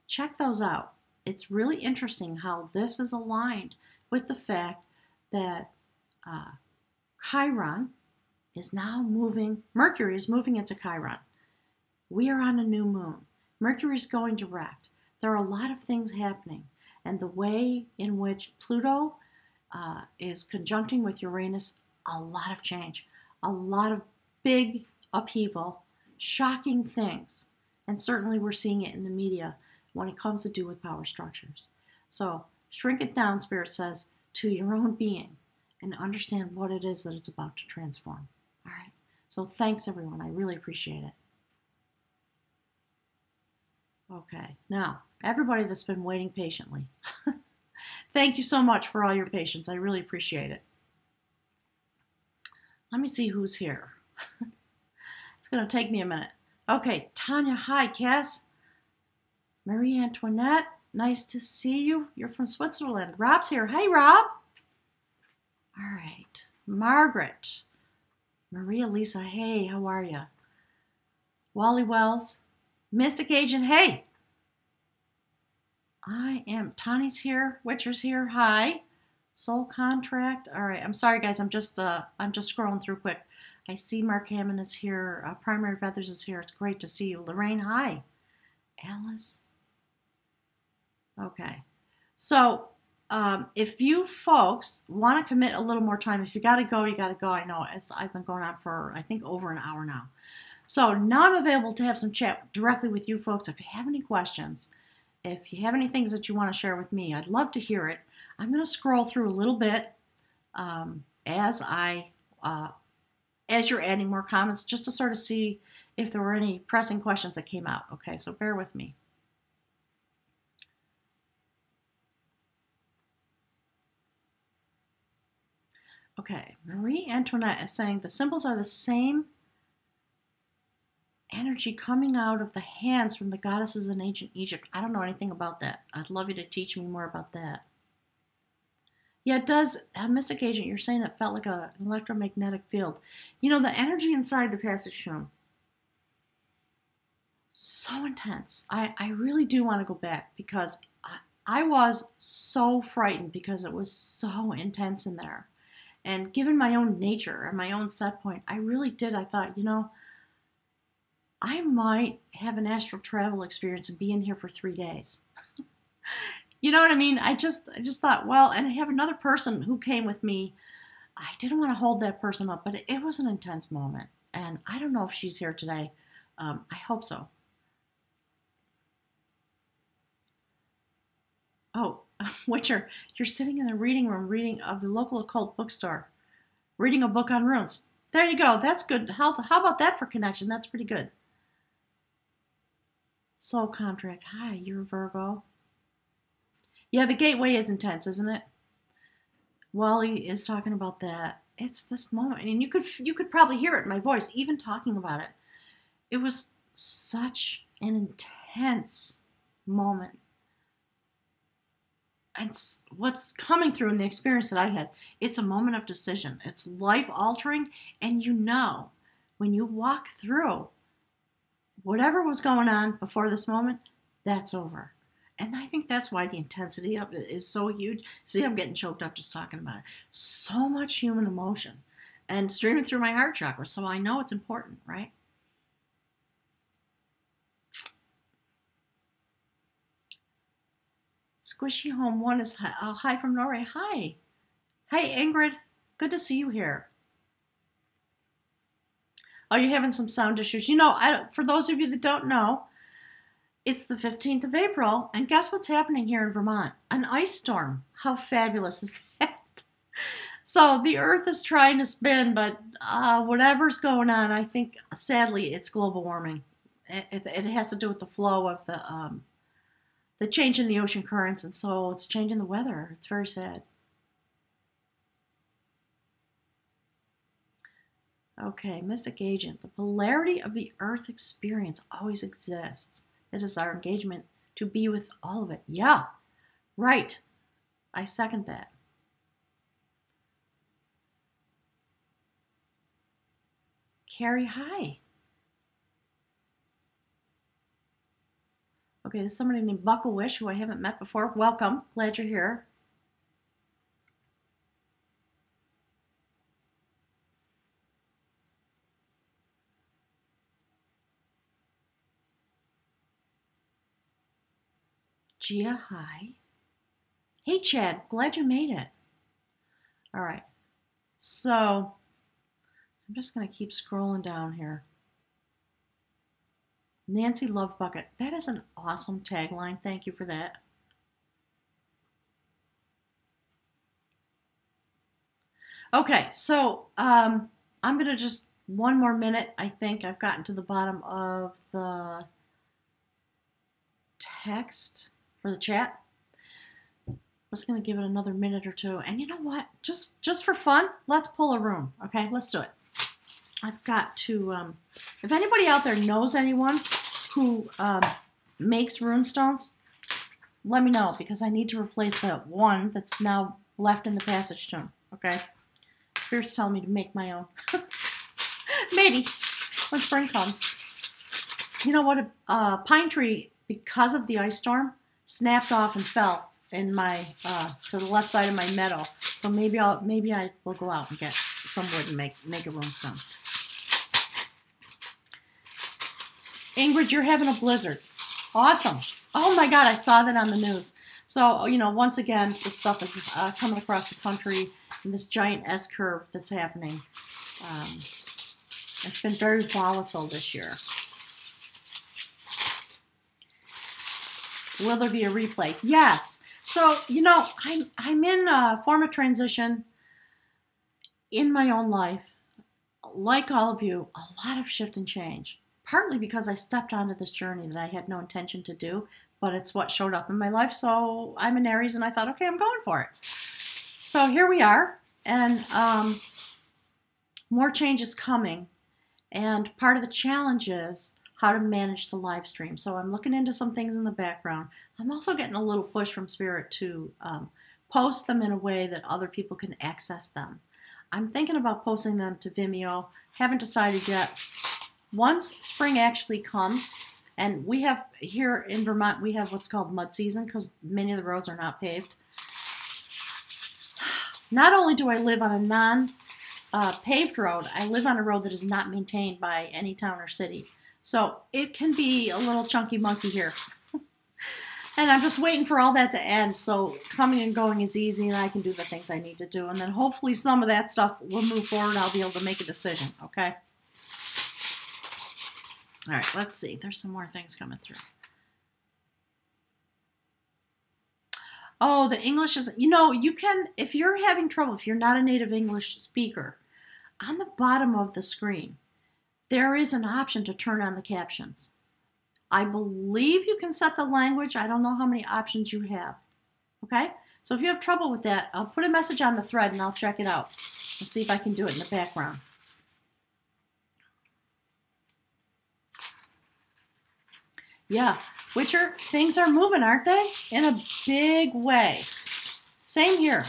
Check those out. It's really interesting how this is aligned with the fact that Chiron is now moving, Mercury is moving into Chiron. We are on a new moon. Mercury is going direct. There are a lot of things happening, and the way in which Pluto is conjuncting with Uranus, a lot of change, a lot of big upheaval, shocking things, and certainly we're seeing it in the media when it comes to do with power structures. So shrink it down, Spirit says, to your own being and understand what it is that it's about to transform. All right. So thanks, everyone. I really appreciate it. Okay. Now, everybody that's been waiting patiently, thank you so much for all your patience. I really appreciate it. Let me see who's here. It's going to take me a minute. Okay. Tanya, hi, Cass. Marie Antoinette, nice to see you. You're from Switzerland. Rob's here. Hey, Rob. All right. Margaret. Maria Lisa, hey, how are you? Wally Wells. Mystic Agent, hey. I am. Tani's here. Witcher's here. Hi. Soul Contract. All right. I'm sorry, guys. I'm just scrolling through quick. I see Mark Hammond is here. Primary Feathers is here. It's great to see you. Lorraine, hi. Alice. Okay. So if you folks want to commit a little more time, if you got to go, you got to go. I know I've been going on for, I think, over an hour now. So now I'm available to have some chat directly with you folks. If you have any questions, if you have any things that you want to share with me, I'd love to hear it. I'm going to scroll through a little bit as you're adding more comments, just to sort of see if there were any pressing questions that came out. Okay, so bear with me. Okay, Marie Antoinette is saying the symbols are the same energy coming out of the hands from the goddesses in ancient Egypt. I don't know anything about that. I'd love you to teach me more about that. Yeah, it does. Mystic Agent, you're saying it felt like an electromagnetic field. You know, the energy inside the passage tomb, so intense. I really do want to go back because I was so frightened because it was so intense in there. And given my own nature and my own set point, I really did. I thought, you know, I might have an astral travel experience and be in here for 3 days. You know what I mean? I just thought, well, and I have another person who came with me. I didn't want to hold that person up, but it was an intense moment. And I don't know if she's here today. I hope so. Oh, Witcher, you're sitting in the reading room reading of the local occult bookstore, reading a book on runes. There you go. That's good. How about that for connection? That's pretty good. Soul contract. Hi, you're a Virgo. Yeah, the gateway is intense, isn't it? Wally is talking about that. It's this moment, and you could probably hear it in my voice, even talking about it. It was such an intense moment. And what's coming through in the experience that I had, it's a moment of decision. It's life-altering, and you know, when you walk through whatever was going on before this moment, that's over. And I think that's why the intensity of it is so huge. See, I'm getting choked up just talking about it. So much human emotion and streaming through my heart chakra, so I know it's important, right? Squishy Home 1 is hi. Oh, hi from Norway. Hi. Hi, Ingrid. Good to see you here. Oh, you're having some sound issues. You know, for those of you that don't know, it's the 15th of April, and guess what's happening here in Vermont? An ice storm. How fabulous is that? So the Earth is trying to spin, but whatever's going on, I think, sadly, it's global warming. It has to do with the flow of the change in the ocean currents, and so it's changing the weather. It's very sad. Okay, Mystic Agent. The polarity of the Earth experience always exists. It is our engagement to be with all of it. Yeah, right. I second that. Carrie, hi. Okay, there's somebody named Bucklewish who I haven't met before. Welcome. Glad you're here. Gia, hi. Hey, Chad. Glad you made it. All right. So, I'm just going to keep scrolling down here. Nancy Love Bucket. That is an awesome tagline. Thank you for that. Okay, so I'm going to just one more minute. I think I've gotten to the bottom of the text for the chat. Just going to give it another minute or two. And you know what? Just for fun, let's pull a rune. Okay, let's do it. I've got to, if anybody out there knows anyone who makes rune stones, let me know, because I need to replace the one that's now left in the passage tomb. Okay? Spirit's telling me to make my own. Maybe, when spring comes. You know what? A pine tree, because of the ice storm, snapped off and fell in my to the left side of my meadow. So maybe I will go out and get some wood and make a rune stone. Ingrid, you're having a blizzard. Awesome. Oh my God, I saw that on the news. So, you know, once again, this stuff is coming across the country in this giant S-curve that's happening. It's been very volatile this year. Will there be a replay? Yes. So So, you know, I'm in a form of transition in my own life. Like all of you, a lot of shift and change. Partly because I stepped onto this journey that I had no intention to do, but it's what showed up in my life. So I'm an Aries, and I thought, okay, I'm going for it. So here we are, and more change is coming. And part of the challenge is how to manage the live stream. So I'm looking into some things in the background. I'm also getting a little push from Spirit to post them in a way that other people can access them. I'm thinking about posting them to Vimeo. Haven't decided yet. Once spring actually comes, and we have here in Vermont, we have what's called mud season because many of the roads are not paved. Not only do I live on a non-paved road, I live on a road that is not maintained by any town or city. So it can be a little chunky monkey here. And I'm just waiting for all that to end, so coming and going is easy, and I can do the things I need to do. And then hopefully some of that stuff will move forward, and I'll be able to make a decision, okay? All right, let's see. There's some more things coming through. Oh, the English is, you know, you can, if you're having trouble, if you're not a native English speaker, on the bottom of the screen, there is an option to turn on the captions. I believe you can set the language. I don't know how many options you have. Okay? So if you have trouble with that, I'll put a message on the thread and I'll check it out and see if I can do it in the background. Yeah, Witcher, things are moving, aren't they? In a big way. Same here.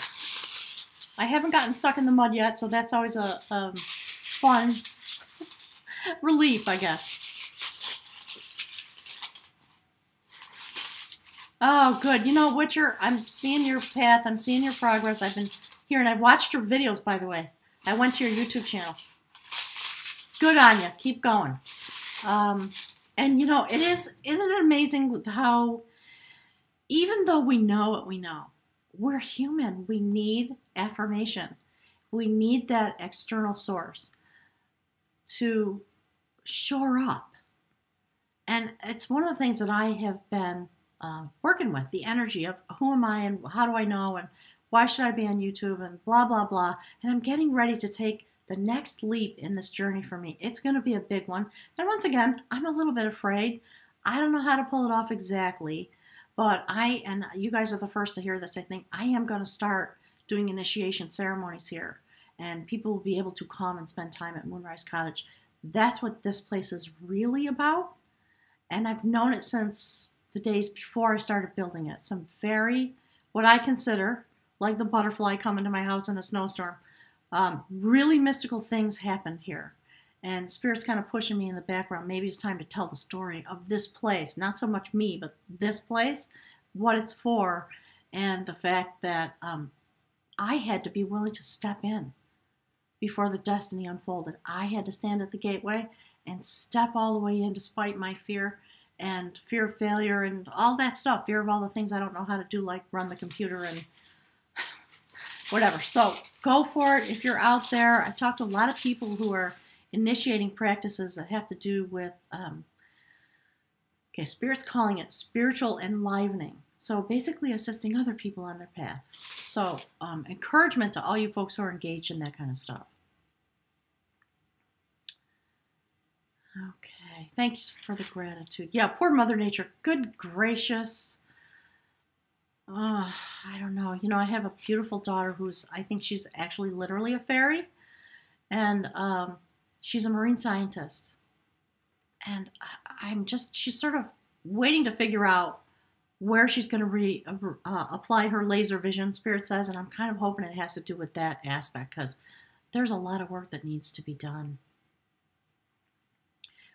I haven't gotten stuck in the mud yet, so that's always a fun relief, I guess. Oh, good. You know, Witcher, I'm seeing your path. I'm seeing your progress. I've been here, and I've watched your videos, by the way. I went to your YouTube channel. Good on you. Keep going. And, you know, isn't it amazing with how, even though we know what we know, we're human. We need affirmation. We need that external source to shore up. And it's one of the things that I have been working with, the energy of who am I and how do I know and why should I be on YouTube and blah, blah, blah. And I'm getting ready to take the next leap in this journey for me. It's going to be a big one. And once again, I'm a little bit afraid. I don't know how to pull it off exactly, but and you guys are the first to hear this, I think, I am going to start doing initiation ceremonies here. And people will be able to come and spend time at Moonrise Cottage. That's what this place is really about. And I've known it since the days before I started building it. Some very, what I consider, like the butterfly coming to my house in a snowstorm, really mystical things happen here. And Spirit's kind of pushing me in the background. Maybe it's time to tell the story of this place. Not so much me, but this place, what it's for, and the fact that I had to be willing to step in before the destiny unfolded. I had to stand at the gateway and step all the way in despite my fear and fear of failure and all that stuff, fear of all the things I don't know how to do, like run the computer and whatever. So go for it if you're out there. I've talked to a lot of people who are initiating practices that have to do with, Spirit's calling it spiritual enlivening. So basically assisting other people on their path. So encouragement to all you folks who are engaged in that kind of stuff. Okay, thanks for the gratitude. Yeah, poor Mother Nature. Good gracious. I don't know. You know, I have a beautiful daughter who's, I think she's actually literally a fairy. And she's a marine scientist. And she's sort of waiting to figure out where she's going to apply her laser vision, Spirit says. And I'm kind of hoping it has to do with that aspect because there's a lot of work that needs to be done.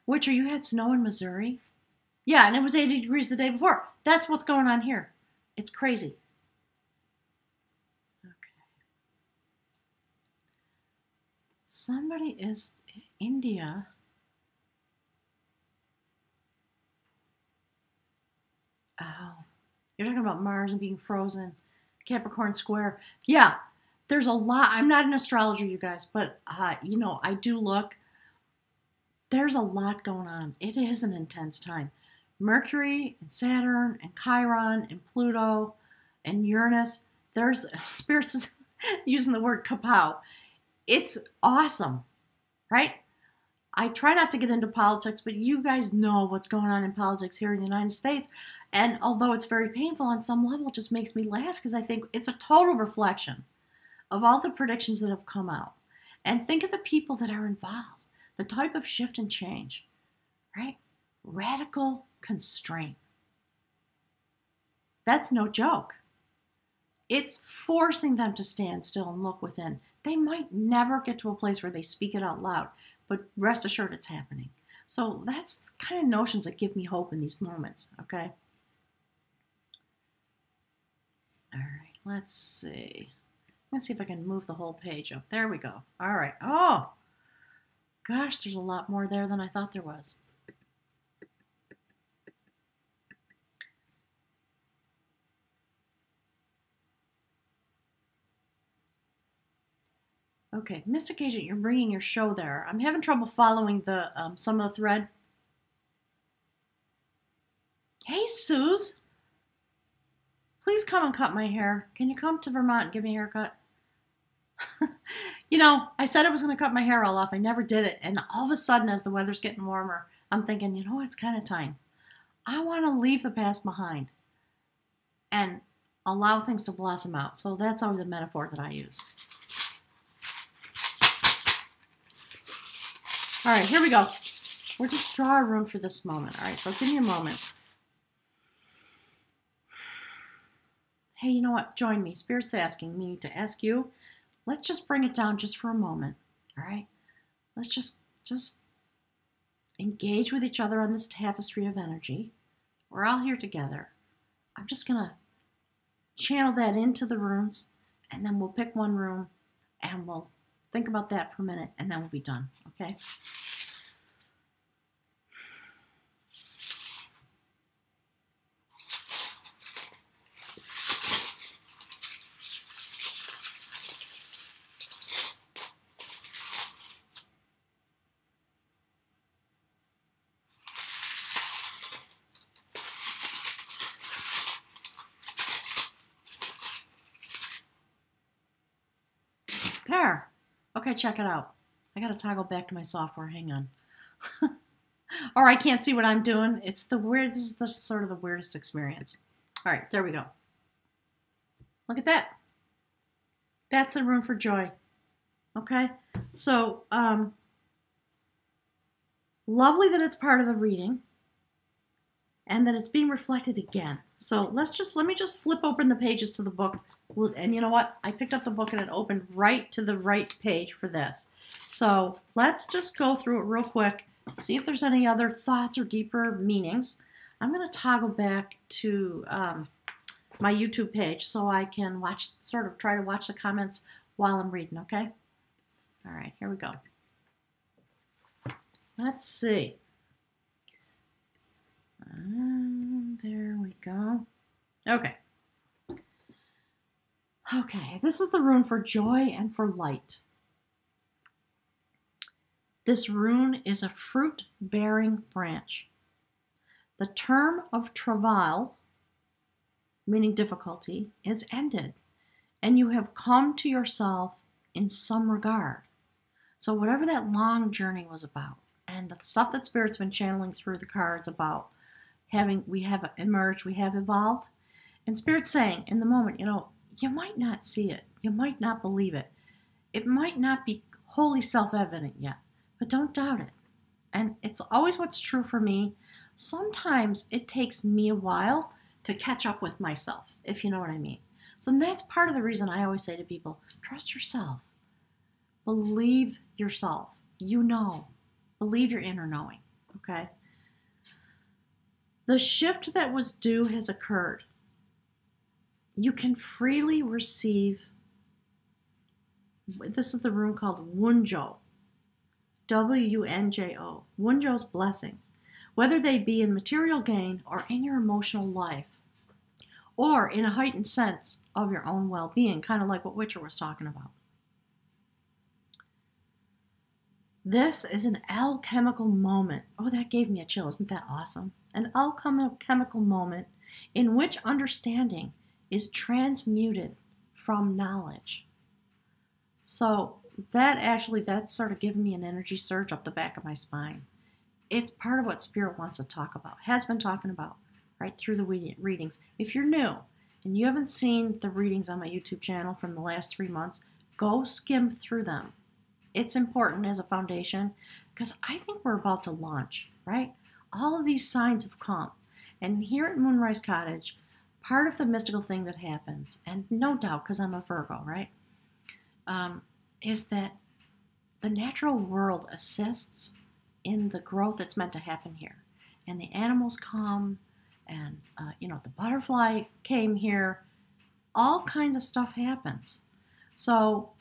Witcher, you had snow in Missouri? Yeah, and it was 80 degrees the day before. That's what's going on here. It's crazy. Okay. Somebody is India. Oh, you're talking about Mars and being frozen. Capricorn square. Yeah, there's a lot. I'm not an astrologer, you guys, but, you know, I do look. There's a lot going on. It is an intense time. Mercury and Saturn and Chiron and Pluto and Uranus. There's spirits using the word kapow. It's awesome, right? I try not to get into politics, but you guys know what's going on in politics here in the United States. And although it's very painful on some level, it just makes me laugh because I think it's a total reflection of all the predictions that have come out. And think of the people that are involved, the type of shift and change, right? Radical constraint. That's no joke. It's forcing them to stand still and look within. They might never get to a place where they speak it out loud, but rest assured it's happening. So that's the kind of notions that give me hope in these moments, okay? All right, let's see. Let's see if I can move the whole page up. There we go. All right. Oh, gosh, there's a lot more there than I thought there was. Okay, Mystic Agent, you're bringing your show there. I'm having trouble following the some of the thread. Hey, Suze. Please come and cut my hair. Can you come to Vermont and give me a haircut? You know, I said I was going to cut my hair all off. I never did it. And all of a sudden, as the weather's getting warmer, I'm thinking, you know what, it's kind of time. I want to leave the past behind and allow things to blossom out. So that's always a metaphor that I use. All right, here we go. We'll just draw a rune for this moment. All right, so give me a moment. Hey, you know what? Join me. Spirit's asking me to ask you. Let's just bring it down just for a moment. All right? Let's just engage with each other on this tapestry of energy. We're all here together. I'm just going to channel that into the runes, and then we'll pick one rune, and we'll think about that for a minute, and then we'll be done. Okay? There. Okay, check it out. I gotta toggle back to my software. Hang on. Or I can't see what I'm doing. It's the weird. This is the sort of the weirdest experience. All right, there we go. Look at that. That's the rune for joy. Okay, so lovely that it's part of the reading, and that it's being reflected again. So let me just flip open the pages to the book. And you know what? I picked up the book and it opened right to the right page for this. So let's just go through it real quick, see if there's any other thoughts or deeper meanings. I'm going to toggle back to my YouTube page so I can try to watch the comments while I'm reading, okay? All right, here we go. Let's see. There we go. Okay. Okay, this is the rune for joy and for light. This rune is a fruit-bearing branch. The term of travail, meaning difficulty, is ended, and you have come to yourself in some regard. So whatever that long journey was about, and the stuff that Spirit's been channeling through the cards about, we have emerged, we have evolved, and Spirit's saying in the moment, you know, you might not see it, you might not believe it, it might not be wholly self-evident yet, but don't doubt it. And it's always what's true for me. Sometimes it takes me a while to catch up with myself, if you know what I mean. So that's part of the reason I always say to people, trust yourself, believe yourself, you know, believe your inner knowing, okay? The shift that was due has occurred. You can freely receive, this is the rune called Wunjo, W-U-N-J-O, Wunjo's blessings, whether they be in material gain or in your emotional life, or in a heightened sense of your own well-being, kind of like what Witcher was talking about. This is an alchemical moment. Oh, that gave me a chill. Isn't that awesome? An alchemical moment in which understanding is transmuted from knowledge. So that's sort of giving me an energy surge up the back of my spine. It's part of what Spirit wants to talk about, has been talking about, right, through the readings. If you're new and you haven't seen the readings on my YouTube channel from the last 3 months, go skim through them. It's important as a foundation because I think we're about to launch, right? All of these signs have come. And here at Moonrise Cottage, part of the mystical thing that happens, and no doubt because I'm a Virgo, right, is that the natural world assists in the growth that's meant to happen here. And the animals come, and the butterfly came here. All kinds of stuff happens. So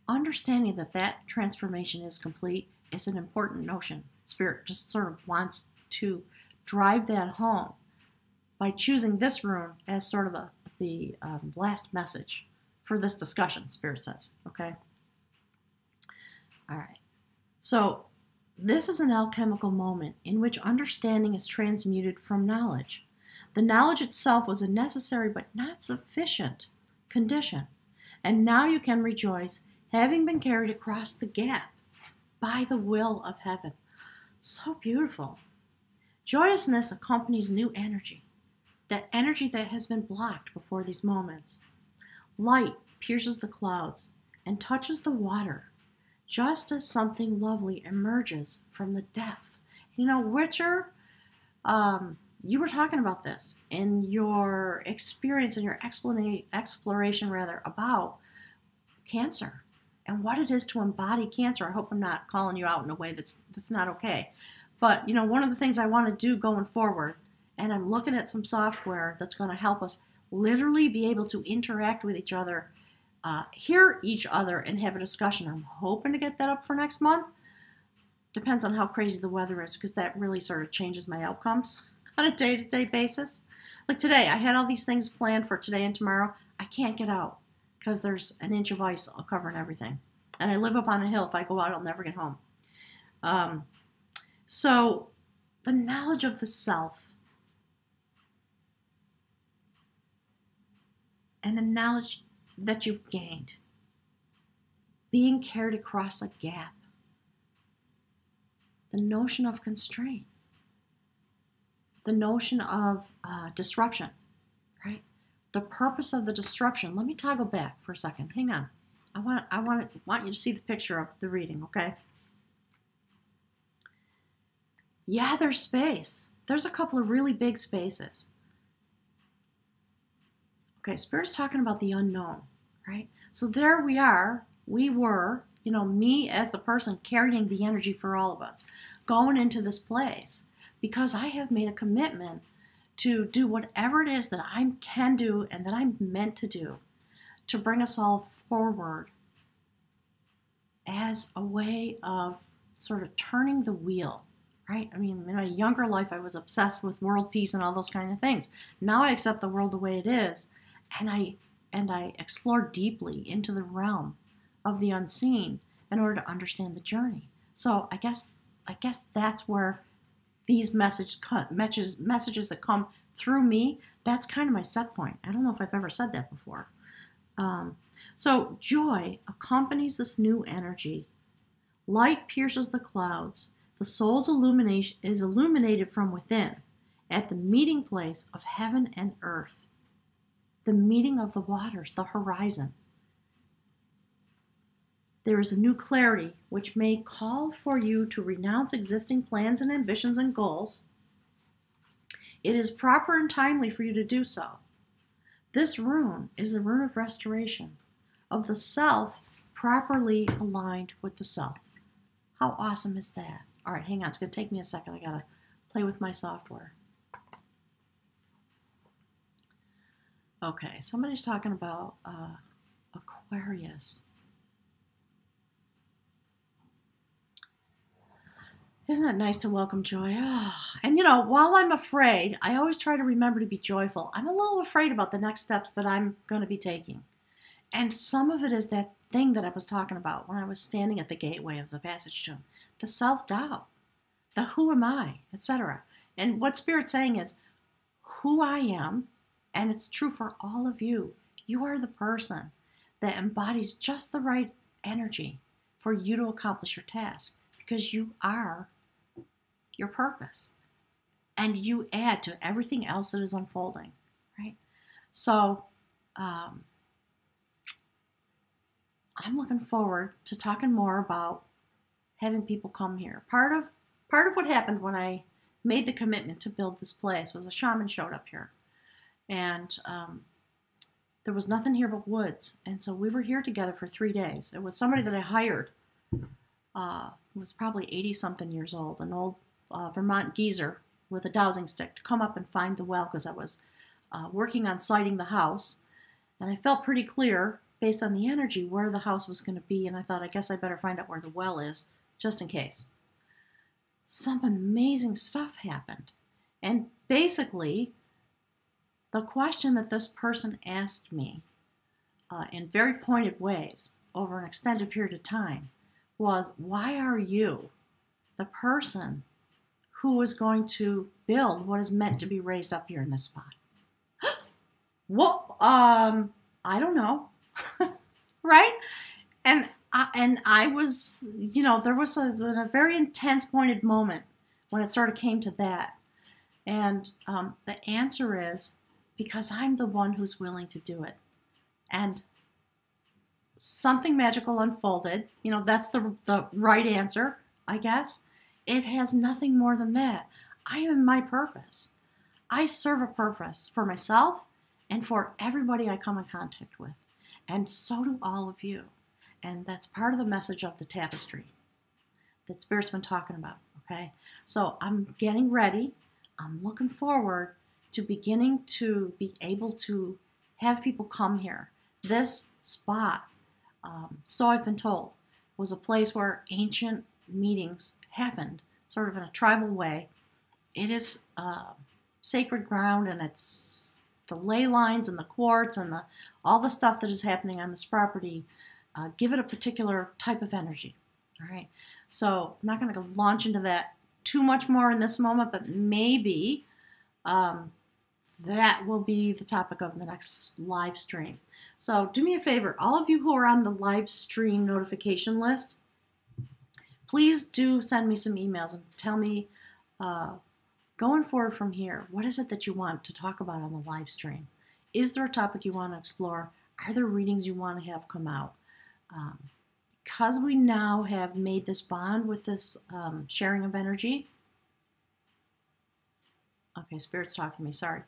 understanding that transformation is complete is an important notion. Spirit just sort of wants to drive that home by choosing this rune as sort of the last message for this discussion, Spirit says, okay? All right. So this is an alchemical moment in which understanding is transmuted from knowledge. The knowledge itself was a necessary but not sufficient condition. And now you can rejoice, having been carried across the gap by the will of heaven. So beautiful. Joyousness accompanies new energy, that energy that has been blocked before these moments. Light pierces the clouds and touches the water, just as something lovely emerges from the depth. Witcher, you were talking about this in your experience and your exploration about cancer and what it is to embody cancer. I hope I'm not calling you out in a way that's not okay. But, one of the things I want to do going forward, and I'm looking at some software that's going to help us literally be able to interact with each other, hear each other, and have a discussion. I'm hoping to get that up for next month. Depends on how crazy the weather is, because that really sort of changes my outcomes on a day-to-day basis. Like today, I had all these things planned for today and tomorrow. I can't get out because there's an inch of ice covering everything. And I live up on a hill. If I go out, I'll never get home. So the knowledge of the self and the knowledge that you've gained, being carried across a gap, the notion of constraint, the notion of disruption, right? The purpose of the disruption. Let me toggle back for a second. Hang on. I want you to see the picture of the reading, okay? Yeah, there's space. There's a couple of really big spaces. Okay, Spirit's talking about the unknown, right? So there we are. We were, me as the person carrying the energy for all of us, going into this place because I have made a commitment to do whatever it is that I can do and that I'm meant to do to bring us all forward as a way of sort of turning the wheel, right? I mean, in my younger life, I was obsessed with world peace and all those kind of things. Now I accept the world the way it is, and I explore deeply into the realm of the unseen in order to understand the journey. So I guess that's where these messages that come through me, that's kind of my set point. I don't know if I've ever said that before. So joy accompanies this new energy. Light pierces the clouds. The soul's illumination is illuminated from within at the meeting place of heaven and earth, the meeting of the waters, the horizon. There is a new clarity which may call for you to renounce existing plans and ambitions and goals. It is proper and timely for you to do so. This rune is the rune of restoration, of the self properly aligned with the self. How awesome is that? All right, hang on. It's going to take me a second. I got to play with my software. Okay, somebody's talking about Aquarius. Isn't it nice to welcome joy? Oh. And while I'm afraid, I always try to remember to be joyful. I'm a little afraid about the next steps that I'm going to be taking. And some of it is that thing that I was talking about when I was standing at the gateway of the passage tomb. The self-doubt, the who am I, etc. And what Spirit's saying is, who I am And it's true for all of you. You are the person that embodies just the right energy for you to accomplish your task, because you are your purpose and you add to everything else that is unfolding, right? So I'm looking forward to talking more about having people come here. Part of what happened when I made the commitment to build this place was a shaman showed up here, and there was nothing here but woods, and so we were here together for 3 days. It was somebody that I hired, who was probably 80-something years old, an old Vermont geezer with a dowsing stick, to come up and find the well, because I was working on siting the house, and I felt pretty clear based on the energy where the house was going to be, and I thought, I guess I better find out where the well is, just in case. Some amazing stuff happened. And basically, the question that this person asked me in very pointed ways over an extended period of time was, why are you the person who is going to build what is meant to be raised up here in this spot? Well, I don't know. Right? And I was, there was a very intense pointed moment when it sort of came to that. And the answer is, because I'm the one who's willing to do it. And something magical unfolded. That's the right answer, I guess. It has nothing more than that. I am my purpose. I serve a purpose for myself and for everybody I come in contact with. And so do all of you. And that's part of the message of the tapestry that Spirit's been talking about, okay? So I'm getting ready. I'm looking forward to beginning to be able to have people come here. This spot, so I've been told, was a place where ancient meetings happened, sort of in a tribal way. It is sacred ground, and it's the ley lines and the quartz and all the stuff that is happening on this property give it a particular type of energy. All right. So I'm not going to launch into that too much more in this moment, but maybe that will be the topic of the next live stream. So do me a favor, all of you who are on the live stream notification list, please do send me some emails and tell me, going forward from here, what is it that you want to talk about on the live stream? Is there a topic you want to explore? Are there readings you want to have come out? Because we now have made this bond with this sharing of energy. Okay, Spirit's talking to me, sorry.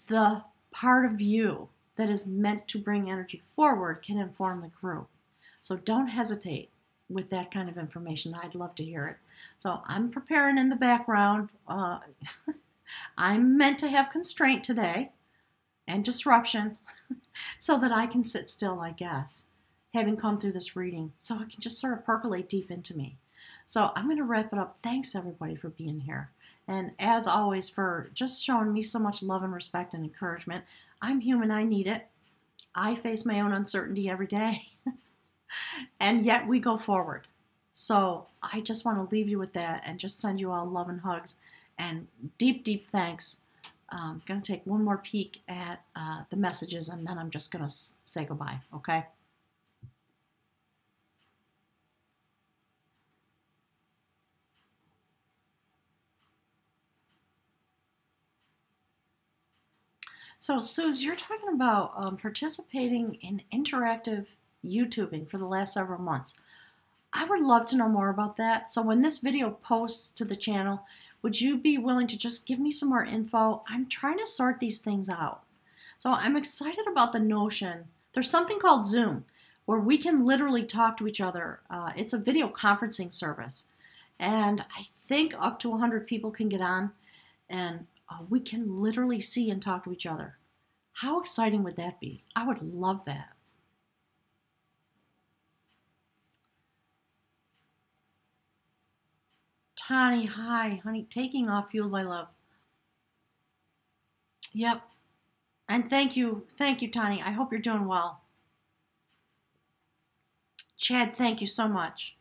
The part of you that is meant to bring energy forward can inform the group. So don't hesitate with that kind of information. I'd love to hear it. So I'm preparing in the background. I'm meant to have constraint today and disruption so that I can sit still, I guess, having come through this reading, so it can just sort of percolate deep into me. So I'm going to wrap it up. Thanks, everybody, for being here. And as always, for just showing me so much love and respect and encouragement. I'm human. I need it. I face my own uncertainty every day. And yet we go forward. So I just want to leave you with that and just send you all love and hugs and deep, deep thanks. I'm going to take one more peek at the messages, and then I'm just going to say goodbye, okay? So, Suze, you're talking about participating in interactive YouTubing for the last several months. I would love to know more about that. So when this video posts to the channel, would you be willing to just give me some more info? I'm trying to sort these things out. So I'm excited about the notion. There's something called Zoom where we can literally talk to each other. It's a video conferencing service. And I think up to 100 people can get on, and we can literally see and talk to each other. How exciting would that be? I would love that. Tani, hi, honey, taking off fueled by love. Yep. And thank you, Tani. I hope you're doing well. Chad, thank you so much.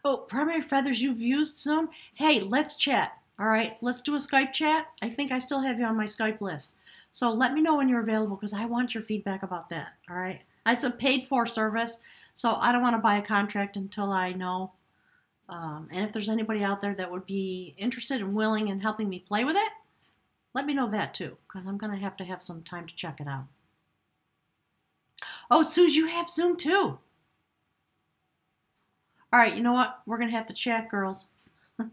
Oh, primary feathers you've used soon? Hey, let's chat. All right, let's do a Skype chat. I think I still have you on my Skype list. So let me know when you're available because I want your feedback about that. All right. It's a paid for service, so I don't want to buy a contract until I know. And if there's anybody out there that would be interested and willing in helping me play with it, let me know that too because I'm going to have some time to check it out. Oh, Suze, you have Zoom too. All right, you know what? We're going to have to chat, girls. All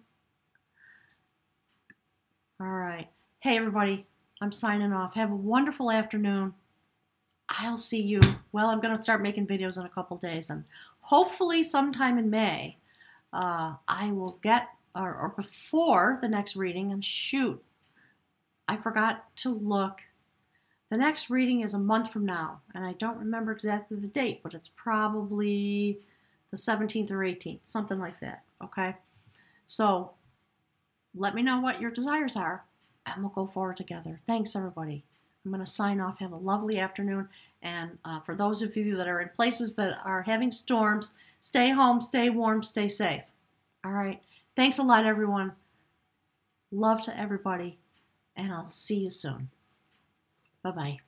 right. Hey, everybody. I'm signing off. Have a wonderful afternoon. I'll see you. Well, I'm going to start making videos in a couple days, and hopefully sometime in May, I will get, or before the next reading, and shoot, I forgot to look. The next reading is a month from now, and I don't remember exactly the date, but it's probably the 17th or 18th, something like that, okay? So let me know what your desires are, and we'll go forward together. Thanks, everybody. I'm going to sign off. Have a lovely afternoon. And for those of you that are in places that are having storms, stay home, stay warm, stay safe. All right. Thanks a lot, everyone. Love to everybody. And I'll see you soon. Bye-bye.